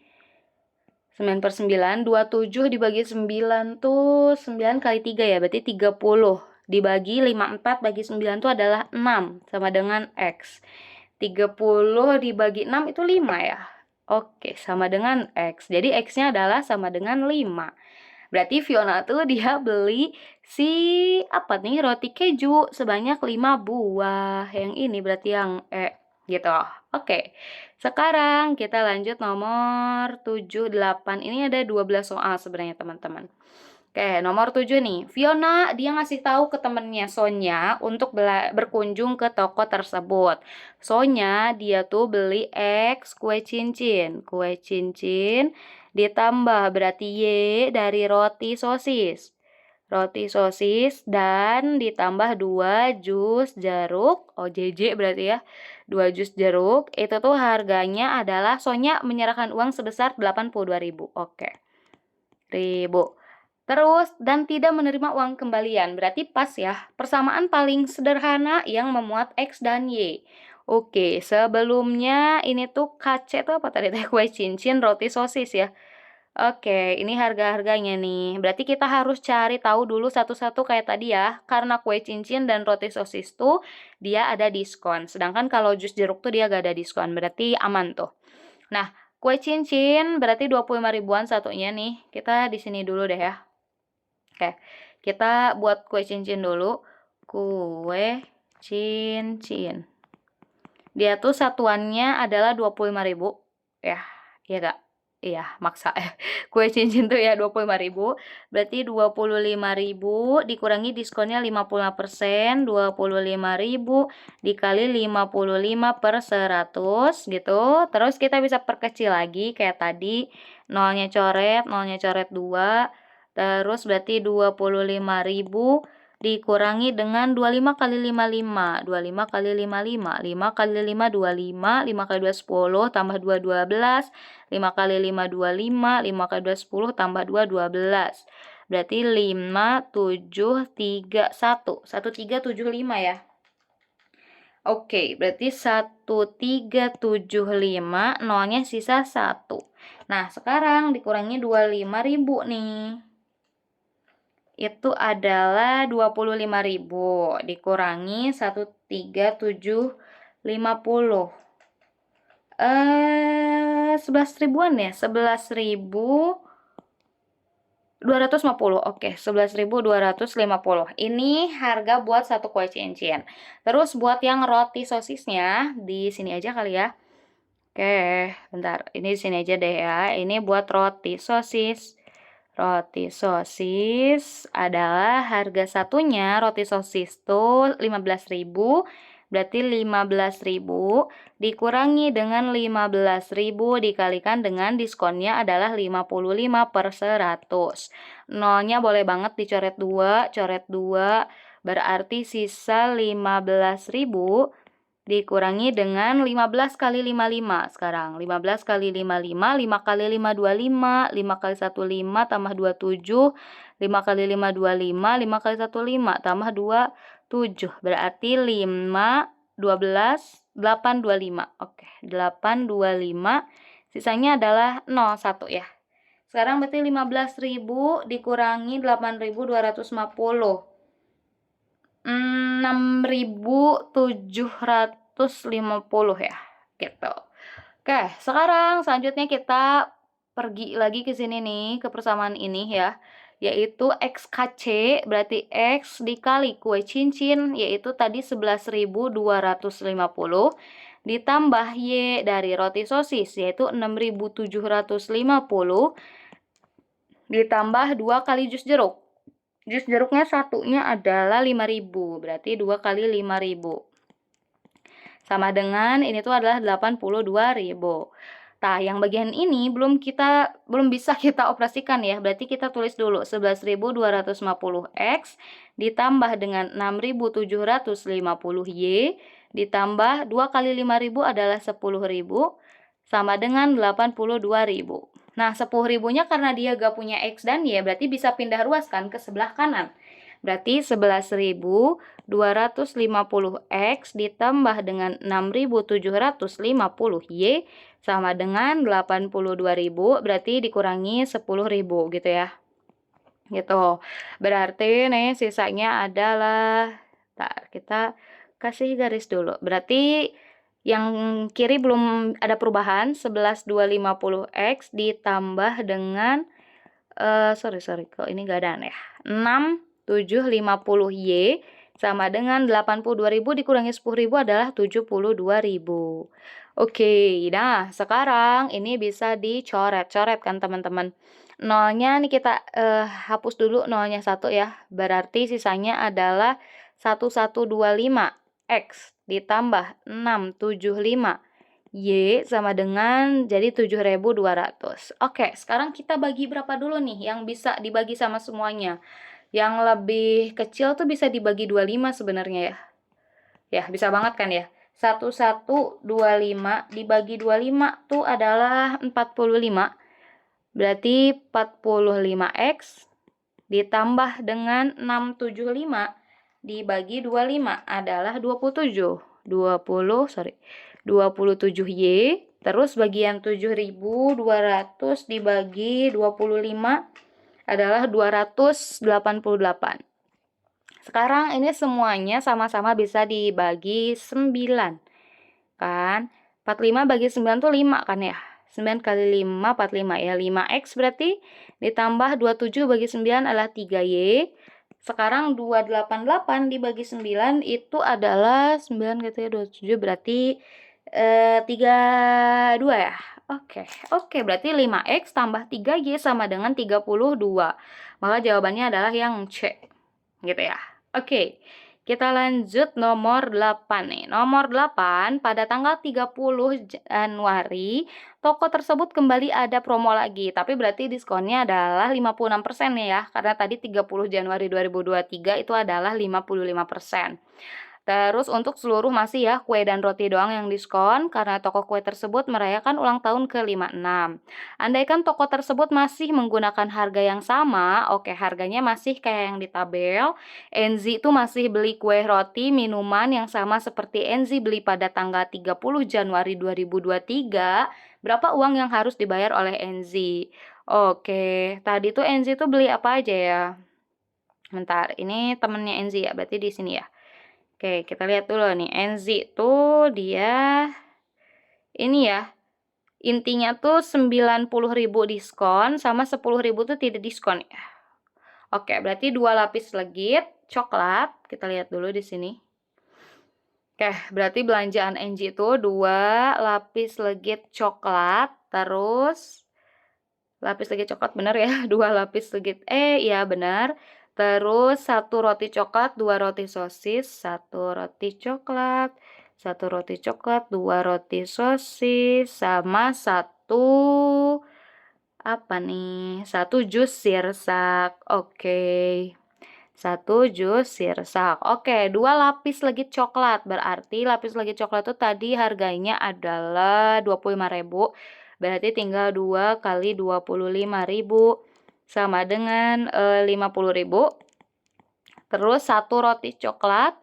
9/9, 27 dibagi 9 tuh 9 kali 3 ya, berarti 30. Dibagi 54 bagi 9 tuh adalah 6, sama dengan X. 30 dibagi 6 itu 5 ya. Oke, sama dengan X. Jadi X-nya adalah sama dengan 5. Berarti Fiona tuh dia beli si apa nih roti keju sebanyak 5 buah. Yang ini berarti yang gitu. Oke. Sekarang kita lanjut nomor 7 8. Ini ada 12 soal sebenarnya teman-teman. Oke, nomor 7 nih. Fiona dia ngasih tahu ke temennya Sonya untuk berkunjung ke toko tersebut. Sonya dia tuh beli X kue cincin. Kue cincin ditambah berarti Y dari roti sosis. Roti sosis dan ditambah 2 jus jeruk. Oh, JJ berarti ya. 2 jus jeruk. Itu tuh harganya adalah Sonya menyerahkan uang sebesar 82.000. Oke. Ribu. Terus, dan tidak menerima uang kembalian. Berarti pas ya. Persamaan paling sederhana yang memuat X dan Y. Oke, sebelumnya ini tuh KC itu apa tadi? Kue cincin, roti sosis ya. Oke, ini harga-harganya nih. Berarti kita harus cari tahu dulu satu-satu kayak tadi ya. Karena kue cincin dan roti sosis tuh dia ada diskon. Sedangkan kalau jus jeruk tuh dia gak ada diskon. Berarti aman tuh. Nah, kue cincin berarti 25 ribuan satunya nih. Kita di sini dulu deh ya. Oke, kita buat kue cincin dulu. Kue cincin. Dia tuh satuannya adalah 25.000. Ya, iya gak? Iya, maksa. Kue cincin tuh ya 25.000. Berarti 25.000 dikurangi diskonnya 55%. 25.000 dikali 55/100 gitu. Terus kita bisa perkecil lagi kayak tadi. Nolnya coret 2. Terus berarti 25.000 dikurangi dengan 25 kali 55. 25 kali 55. 5 kali 5 25. 5 kali 2 10 tambah 2 12. 5 kali 5 25. 5 kali 2 10 tambah 2 12. Berarti 5 7 3 1. 1375 ya. Oke, berarti 1375, nolnya sisa 1. Nah, sekarang dikurangi 25.000 nih. Itu adalah 25.000 dikurangi 13.750. 11 ribuan ya? 11.250. Oke, 11.250. Ini harga buat satu kue cincin. Terus buat yang roti sosisnya di sini aja kali ya. Oke, bentar. Ini di sini aja deh ya. Ini buat roti sosis. Roti sosis adalah harga satunya roti sosis tuh 15.000. Berarti 15.000 dikurangi dengan 15.000 dikalikan dengan diskonnya adalah 55/100. Nolnya boleh banget dicoret 2, coret 2. Berarti sisa 15.000 dikurangi dengan 15 kali 55 sekarang. 15 kali 55, 5 kali 5 25, 5 kali 1 5 tambah 2 7, 5 kali 5 25, 5 kali 1 5 tambah 2 7. Berarti 5 12 8 25. Oke, 8 25. Sisanya adalah 0 1 ya. Sekarang berarti 15.000 dikurangi 8.250. 6.750 ya, gitu. Oke, sekarang selanjutnya kita pergi lagi ke sini nih, ke persamaan ini ya, yaitu XKC berarti X dikali kue cincin, yaitu tadi 11.250, ditambah Y dari roti sosis, yaitu 6.750, ditambah 2 kali jus jeruk. Jus jeruknya satunya adalah 5.000, berarti 2 kali 5.000. Sama dengan ini tuh adalah 82.000. Nah, yang bagian ini belum bisa kita operasikan ya. Berarti kita tulis dulu 11.250 X ditambah dengan 6.750 Y ditambah 2 kali 5.000 adalah 10.000 sama dengan 82.000. Nah, 10.000-nya karena dia gak punya X dan Y berarti bisa pindah ruas kan ke sebelah kanan. Berarti 11.250X ditambah dengan 6.750Y sama dengan 82.000, berarti dikurangi 10.000 gitu ya. Gitu. Berarti nih sisanya adalah, kita kasih garis dulu. Berarti yang kiri belum ada perubahan, 11.250X ditambah dengan, sorry, kok ini gak ada ya. 6.750Y sama dengan 82.000 dikurangi 10.000 adalah 72.000. Oke, nah sekarang ini bisa dicoret-coret kan teman-teman. Nolnya nih kita hapus dulu nolnya 1 ya. Berarti sisanya adalah 1125X ditambah 675 Y sama dengan jadi 7.200. Oke, sekarang kita bagi berapa dulu nih yang bisa dibagi sama semuanya. Yang lebih kecil tuh bisa dibagi 25 sebenarnya ya. Ya, bisa banget kan ya. 1125 dibagi 25 tuh adalah 45. Berarti 45X ditambah dengan 675 dibagi 25 adalah 27. 27Y. Terus bagian 7.200 dibagi 25 adalah 288. Sekarang ini semuanya sama-sama bisa dibagi 9. Kan? 45 bagi 9 tuh 5 kan ya? 9 kali 5, 45 ya. 5X berarti ditambah 27 bagi 9 adalah 3Y. Sekarang 288 dibagi 9 itu adalah 9 gitu ya, 27 berarti 32 ya. Oke, berarti 5X tambah 3Y sama dengan 32. Maka jawabannya adalah yang C. Gitu ya. Oke. Kita lanjut nomor 8 nih. Nomor 8, pada tanggal 30 Januari, toko tersebut kembali ada promo lagi. Tapi berarti diskonnya adalah 56% nih ya. Karena tadi 30 Januari 2023 itu adalah 55%. Terus untuk seluruh masih ya kue dan roti doang yang diskon karena toko kue tersebut merayakan ulang tahun ke-56. Andaikan toko tersebut masih menggunakan harga yang sama, oke harganya masih kayak yang di tabel. Enzi itu masih beli kue roti minuman yang sama seperti Enzi beli pada tanggal 30 Januari 2023. Berapa uang yang harus dibayar oleh Enzi? Oke, tadi tuh Enzi tuh beli apa aja ya? Bentar, ini temennya Enzi ya, berarti di sini ya. Oke, kita lihat dulu nih. Enzi tuh dia ini ya. Intinya tuh 90.000 diskon sama 10.000 tuh tidak diskon ya. Oke, berarti 2 lapis legit coklat. Kita lihat dulu di sini. Oke, berarti belanjaan Enzi itu 2 lapis legit coklat, terus lapis legit coklat bener ya, 2 lapis legit iya benar. Terus 1 roti coklat, 2 roti sosis, 1 roti coklat, 1 roti coklat, 2 roti sosis, sama 1 apa nih? 1 jus sirsak. Oke. 1 jus sirsak. Oke, 2 lapis legit coklat. Berarti lapis legit coklat itu tadi harganya adalah 25.000. Berarti tinggal 2 kali 25.000 sama dengan 50.000. Terus 1 roti coklat.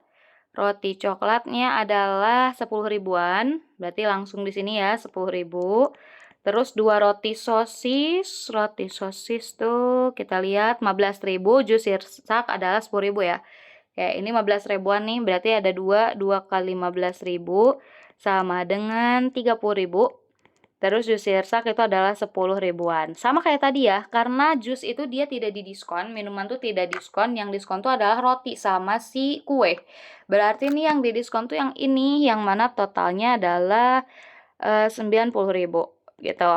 Roti coklatnya adalah 10.000-an. Berarti langsung di sini ya 10.000. Terus 2 roti sosis. Roti sosis tuh kita lihat 15.000. Jus sirsak adalah 10.000 ya. Kayak ini 15 ribuan nih. Berarti ada 2 kali 15.000 sama dengan 30.000. Terus jus sirsak itu adalah 10 ribuan. Sama kayak tadi ya, karena jus itu dia tidak didiskon, minuman tuh tidak diskon, yang diskon tuh adalah roti sama si kue. Berarti nih yang didiskon tuh yang ini, yang mana totalnya adalah 90.000 gitu.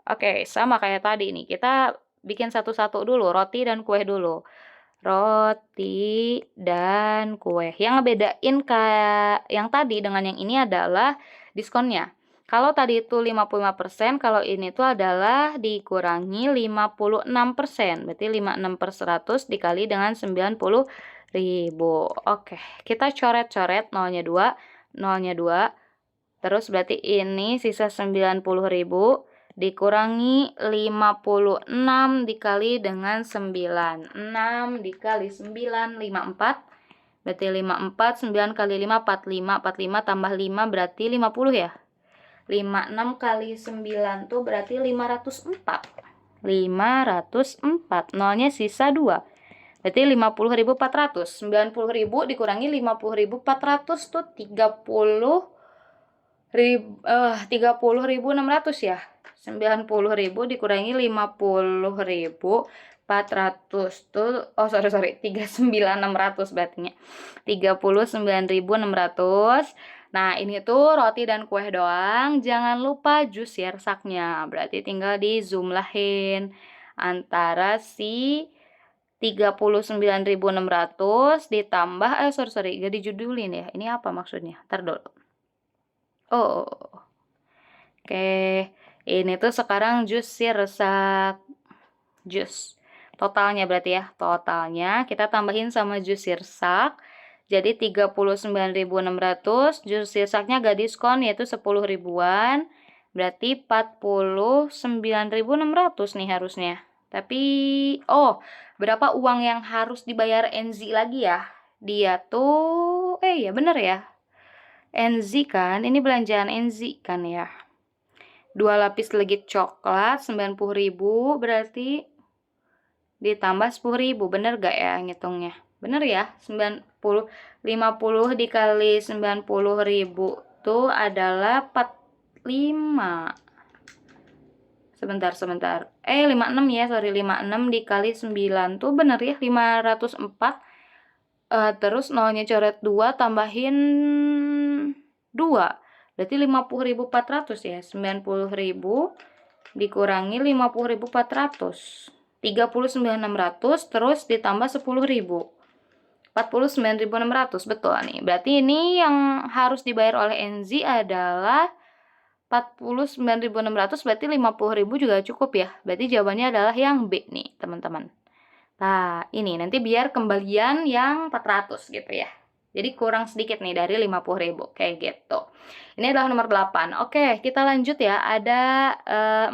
Oke, sama kayak tadi nih. Kita bikin satu-satu dulu, roti dan kue dulu. Roti dan kue. Yang ngebedain yang tadi dengan yang ini adalah diskonnya. Kalau tadi itu 55%, kalau ini tuh adalah dikurangi 56%. Berarti 56/100 dikali dengan 90.000. Oke, kita coret-coret nolnya 2, nolnya 2. Terus berarti ini sisa 90.000 dikurangi 56 dikali dengan 9. 6 dikali 9, 54. Berarti 54, 9 kali 5, 45. 45 tambah 5 berarti 50 ya. 56 kali 9 tuh berarti 504. 504. Nolnya sisa 2. Berarti 50.400. 90.000 dikurangi 50.400 tuh 30.600 ya. 90.000 dikurangi 50.400 tuh, oh sorry 39.600 berarti 39.600. Nah, ini tuh roti dan kue doang. Jangan lupa jus sirsaknya. Berarti tinggal dijumlahin antara si 39.600 ditambah sorry gak dijudulin ya. Ini apa maksudnya? Ntar dulu. Oh. Oke. Ini tuh sekarang jus sirsak. Jus. Totalnya berarti ya. Totalnya kita tambahin sama jus sirsak. Jadi 39.600, jus sirsaknya gak diskon yaitu 10 ribuan. Berarti 49.600 nih harusnya. Tapi berapa uang yang harus dibayar NZ lagi ya? Dia tuh ya bener ya. NZ kan, ini belanjaan NZ kan ya. 2 lapis legit coklat 90.000 berarti ditambah 10.000. Bener gak ya ngitungnya? Bener ya, 50 dikali 90.000 tuh adalah 45. Sebentar. 56 ya, sorry 56 dikali 9 tuh bener ya, 504. Terus nolnya coret 2 tambahin 2. Berarti 50.400 ya. 90.000 dikurangi 50.400. 39.600 terus ditambah 10.000. 49.600 betul nih. Berarti ini yang harus dibayar oleh NZ adalah 49.600, berarti 50.000 juga cukup ya. Berarti jawabannya adalah yang B nih, teman-teman. Nah, ini nanti biar kembalian yang 400 gitu ya. Jadi kurang sedikit nih dari 50.000 kayak gitu. Ini adalah nomor 8. Oke, kita lanjut ya. Ada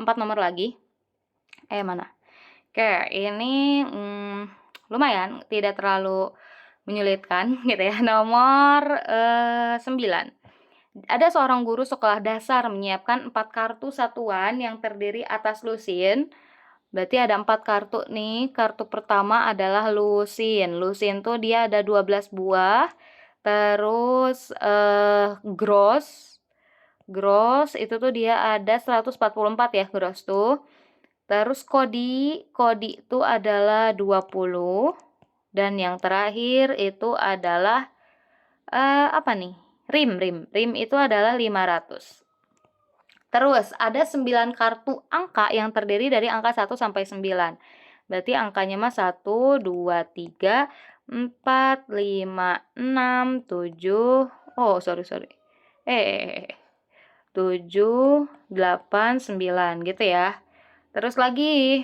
4 nomor lagi. Mana? Oke, ini lumayan, tidak terlalu menyulitkan gitu ya. Nomor 9. Ada seorang guru sekolah dasar menyiapkan 4 kartu satuan yang terdiri atas lusin. Berarti ada 4 kartu nih. Kartu pertama adalah lusin. Lusin tuh dia ada 12 buah. Terus gross. Gross itu tuh dia ada 144 ya, gross tuh. Terus kodi itu adalah 20. Dan yang terakhir itu adalah apa nih? Rim itu adalah 500. Terus ada 9 kartu angka yang terdiri dari angka 1 sampai 9. Berarti angkanya mah 1, 2, 3, 4, 5, 6, 7. Oh, sorry. 7, 8, 9 gitu ya. Terus lagi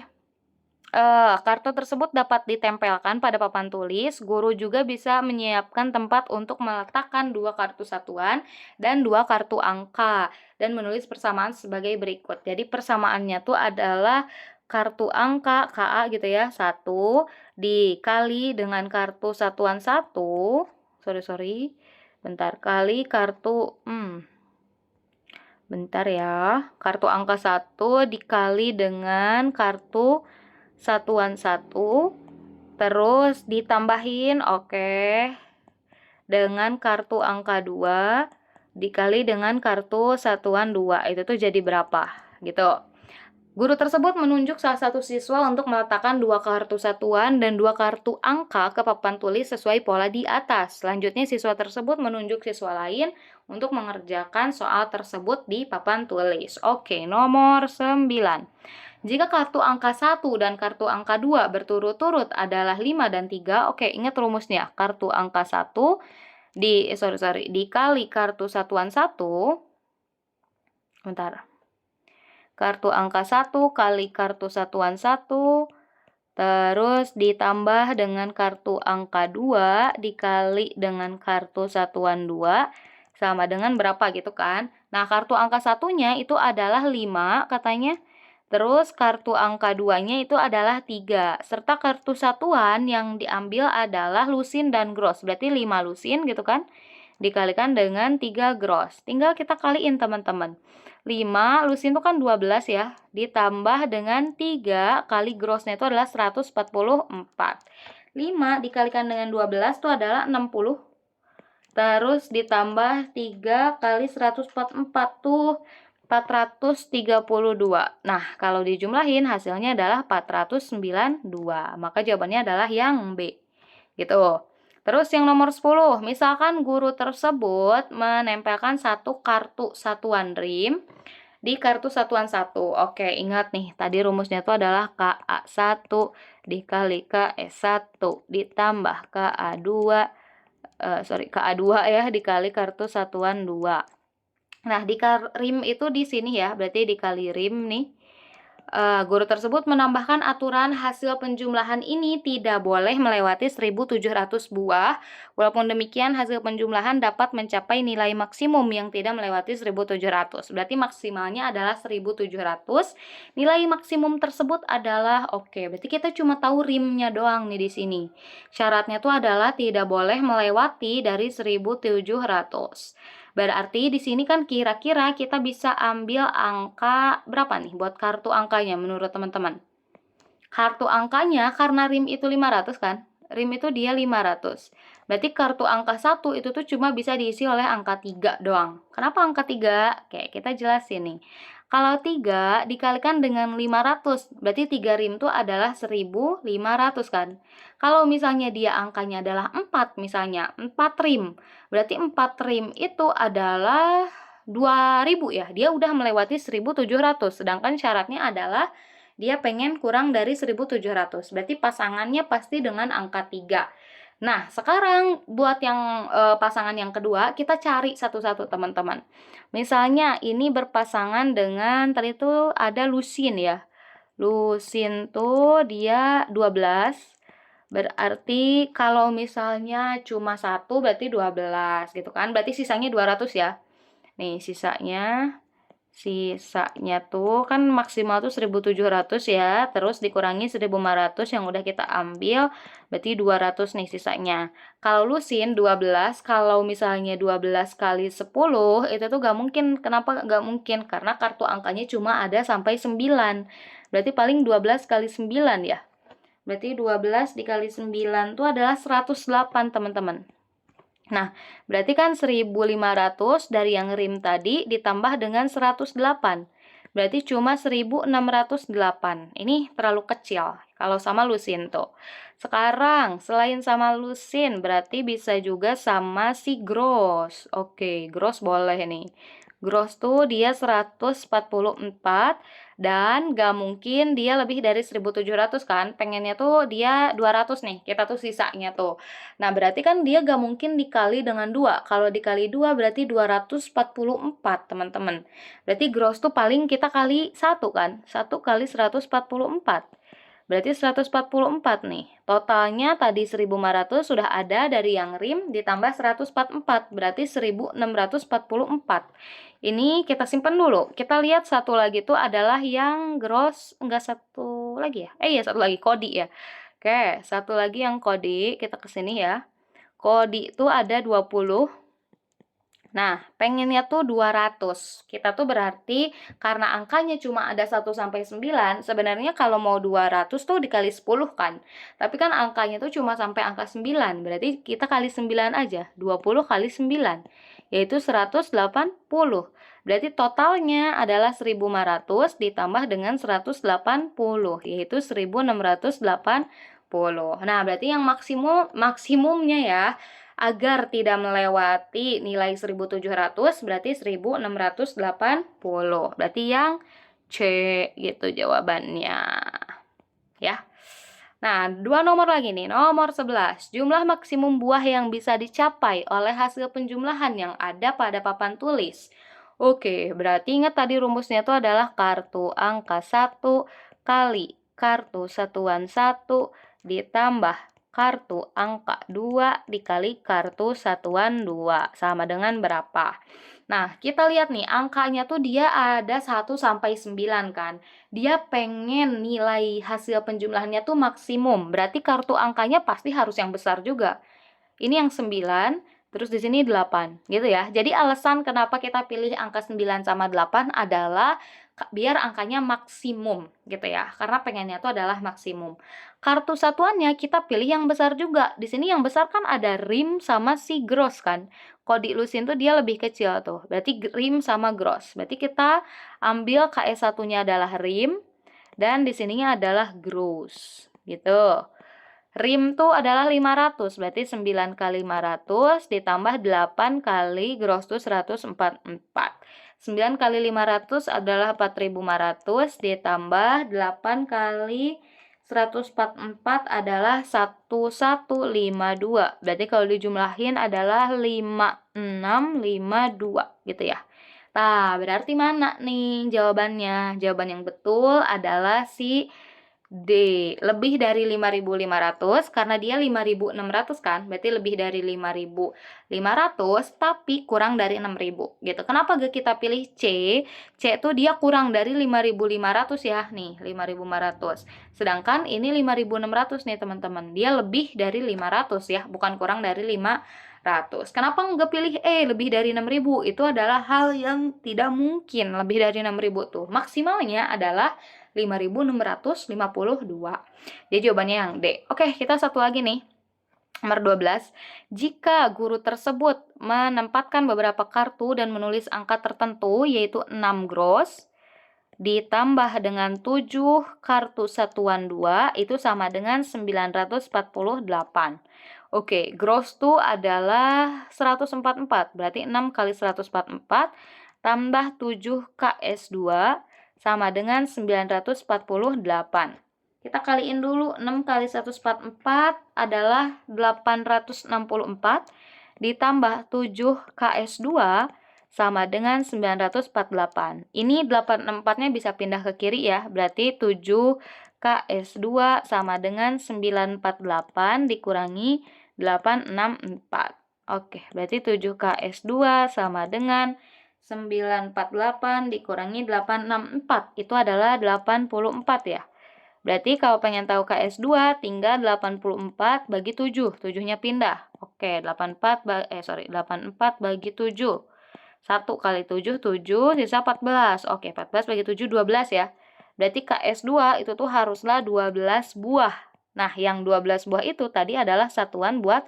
kartu tersebut dapat ditempelkan pada papan tulis. Guru juga bisa menyiapkan tempat untuk meletakkan 2 kartu satuan dan 2 kartu angka dan menulis persamaan sebagai berikut. Jadi persamaannya tuh adalah kartu angka KA gitu ya, 1 dikali dengan kartu satuan 1. Sorry. Bentar, kali kartu bentar ya. Kartu angka 1 dikali dengan kartu satuan 1, terus ditambahin dengan kartu angka 2 dikali dengan kartu satuan 2. Itu tuh jadi berapa? gitu. Guru tersebut menunjuk salah satu siswa untuk meletakkan 2 kartu satuan dan 2 kartu angka ke papan tulis sesuai pola di atas. Selanjutnya siswa tersebut menunjuk siswa lain untuk mengerjakan soal tersebut di papan tulis. Oke, nomor 9. Jika kartu angka 1 dan kartu angka 2 berturut-turut adalah 5 dan 3, oke, ingat rumusnya. Kartu angka 1 dikali kartu satuan 1, bentar. Kartu angka 1 kali kartu satuan 1, terus ditambah dengan kartu angka 2 dikali dengan kartu satuan 2, sama dengan berapa gitu kan. Nah, kartu angka 1-nya itu adalah 5 katanya, terus kartu angka 2-nya itu adalah 3, serta kartu satuan yang diambil adalah lusin dan gross, berarti 5 lusin gitu kan, dikalikan dengan 3 gross. Tinggal kita kaliin teman-teman. 5 lusin itu kan 12 ya, ditambah dengan 3 kali grossnya itu adalah 144. 5 dikalikan dengan 12 itu adalah 60. Terus ditambah 3 kali 144 tuh 432. Nah, kalau dijumlahin hasilnya adalah 492. Maka jawabannya adalah yang B. Gitu. Terus yang nomor 10, misalkan guru tersebut menempelkan satu kartu satuan RIM di kartu satuan 1. Oke, ingat nih, tadi rumusnya itu adalah KA1 dikali KS1 ditambah KA2, KA2 ya, dikali kartu satuan 2. Nah, RIM itu di sini ya, berarti dikali RIM nih. Guru tersebut menambahkan aturan hasil penjumlahan ini tidak boleh melewati 1.700 buah. Walaupun demikian, hasil penjumlahan dapat mencapai nilai maksimum yang tidak melewati 1.700. Berarti maksimalnya adalah 1.700. Nilai maksimum tersebut adalah oke. Berarti kita cuma tahu rimnya doang nih di sini. Syaratnya tuh adalah tidak boleh melewati dari 1.700. Berarti di sini kan kira-kira kita bisa ambil angka berapa nih buat kartu angkanya menurut teman-teman? Kartu angkanya karena RIM itu 500 kan? RIM itu dia 500. Berarti kartu angka 1 itu tuh cuma bisa diisi oleh angka 3 doang. Kenapa angka 3? Oke, kita jelasin nih. Kalau 3 dikalikan dengan 500, berarti 3 RIM itu adalah 1.500 kan? Kalau misalnya dia angkanya adalah 4, misalnya 4 RIM, berarti 4 RIM itu adalah 2.000 ya. Dia udah melewati 1.700, sedangkan syaratnya adalah dia pengen kurang dari 1.700. Berarti pasangannya pasti dengan angka 3. Nah, sekarang buat yang pasangan yang kedua, kita cari satu-satu teman-teman. Misalnya ini berpasangan dengan, tadi tuh ada lusin ya. Lusin tuh dia 12. Berarti kalau misalnya cuma 1 berarti 12 gitu kan. Berarti sisanya 200 ya. Nih, sisanya tuh kan maksimal tuh 1.700 ya, terus dikurangi 1.500 yang udah kita ambil, berarti 200 nih sisanya. Kalau lusin 12, kalau misalnya 12 kali 10, itu tuh gak mungkin. Kenapa gak mungkin? Karena kartu angkanya cuma ada sampai 9. Berarti paling 12 kali 9 ya. Berarti 12 dikali 9 tuh adalah 108 teman-teman. Nah, berarti kan 1.500 dari yang RIM tadi ditambah dengan 108. Berarti cuma 1.608. Ini terlalu kecil kalau sama lusin tuh. Sekarang, selain sama lusin, berarti bisa juga sama si gross. Oke, gross boleh nih. Gross tuh dia 144 dan gak mungkin dia lebih dari 1.700 kan. Pengennya tuh dia 200 nih. Kita tuh sisanya tuh. Nah, berarti kan dia gak mungkin dikali dengan 2. Kalau dikali 2 berarti 244, teman-teman. Berarti gross tuh paling kita kali 1 kan? 1 kali 144. Berarti 144 nih. Totalnya tadi 1.500 sudah ada dari yang RIM ditambah 144. Berarti 1.644. Ini kita simpan dulu. Kita lihat satu lagi tuh adalah yang gross. Enggak, satu lagi ya? Iya, satu lagi kodi ya. Oke, satu lagi yang kodi. Kita kesini ya. Kodi itu ada 20. Nah, pengennya tuh 200. Kita tuh berarti karena angkanya cuma ada 1 sampai 9, sebenarnya kalau mau 200 tuh dikali 10 kan. Tapi kan angkanya tuh cuma sampai angka 9, berarti kita kali 9 aja. 20 kali 9. yaitu 180. Berarti totalnya adalah 1.500 ditambah dengan 180, yaitu 1.680. Nah, berarti yang maksimumnya ya, agar tidak melewati nilai 1.700 berarti 1.680. Berarti yang C gitu jawabannya. Ya. Nah, dua nomor lagi nih. Nomor 11. Jumlah maksimum buah yang bisa dicapai oleh hasil penjumlahan yang ada pada papan tulis. Oke, berarti ingat tadi rumusnya itu adalah kartu angka 1 kali kartu satuan 1 ditambah kartu angka 2 dikali kartu satuan 2. Sama dengan berapa? Nah, kita lihat nih, angkanya tuh dia ada 1 sampai 9 kan. Dia pengen nilai hasil penjumlahannya tuh maksimum. Berarti kartu angkanya pasti harus yang besar juga. Ini yang 9, terus di sini 8, gitu ya. Jadi alasan kenapa kita pilih angka 9 sama 8 adalah biar angkanya maksimum, gitu ya. Karena pengennya itu adalah maksimum. Kartu satuannya kita pilih yang besar juga. Di sini yang besar kan ada rim sama si gross kan. Kalau di lusin tuh dia lebih kecil tuh. Berarti rim sama gross. Berarti kita ambil KS1-nya adalah rim dan di sininya adalah gross, gitu. Rim tuh adalah 500, berarti 9 kali 500 ditambah 8 kali gross tuh 144. 9 kali 500 adalah 4.500 ditambah 8 kali 144 adalah 1152. Berarti kalau dijumlahin adalah 5652 gitu ya. Nah, berarti mana nih jawabannya? Jawaban yang betul adalah si D, lebih dari 5.500 karena dia 5.600 kan, berarti lebih dari 5.500 tapi kurang dari 6.000 gitu. Kenapa gak kita pilih C? C itu dia kurang dari 5.500 ya, nih 5.500. Sedangkan ini 5.600 nih teman-teman, dia lebih dari 500 ya, bukan kurang dari 500. Kenapa nggak pilih E, lebih dari 6.000? Itu adalah hal yang tidak mungkin, lebih dari 6.000 tuh. Maksimalnya adalah 5.652. Jadi jawabannya yang D. Oke, kita satu lagi nih. Nomor 12. Jika guru tersebut menempatkan beberapa kartu dan menulis angka tertentu, yaitu 6 gross, ditambah dengan 7 kartu satuan 2, itu sama dengan 948. Oke, gross itu adalah 144, berarti 6 kali 144 tambah 7 KS2 sama dengan 948. Kita kaliin dulu, 6 kali 144 adalah 864, ditambah 7 KS2 sama dengan 948. Ini 84-nya bisa pindah ke kiri ya, berarti 7 KS2 sama dengan 948 dikurangi 864. Oke, berarti 7 KS2 sama dengan 948 dikurangi 864. Itu adalah 84 ya. Berarti kalau pengen tahu KS2 tinggal 84 bagi 7. 7-nya pindah. Oke, 84 bagi 7. 1 kali 7, 7, sisa 14. Oke, 14 bagi 7, 12 ya. Berarti KS2 itu tuh haruslah 12 buah. Nah, yang 12 buah itu tadi adalah satuan buat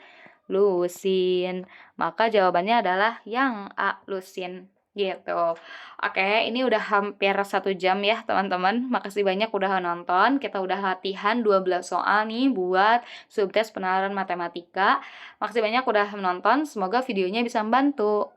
lusin. Maka jawabannya adalah yang A, lusin. Gitu. Oke, ini udah hampir 1 jam ya teman-teman. Makasih banyak udah nonton. Kita udah latihan 12 soal nih buat subtes penalaran matematika. Makasih banyak udah menonton. Semoga videonya bisa membantu.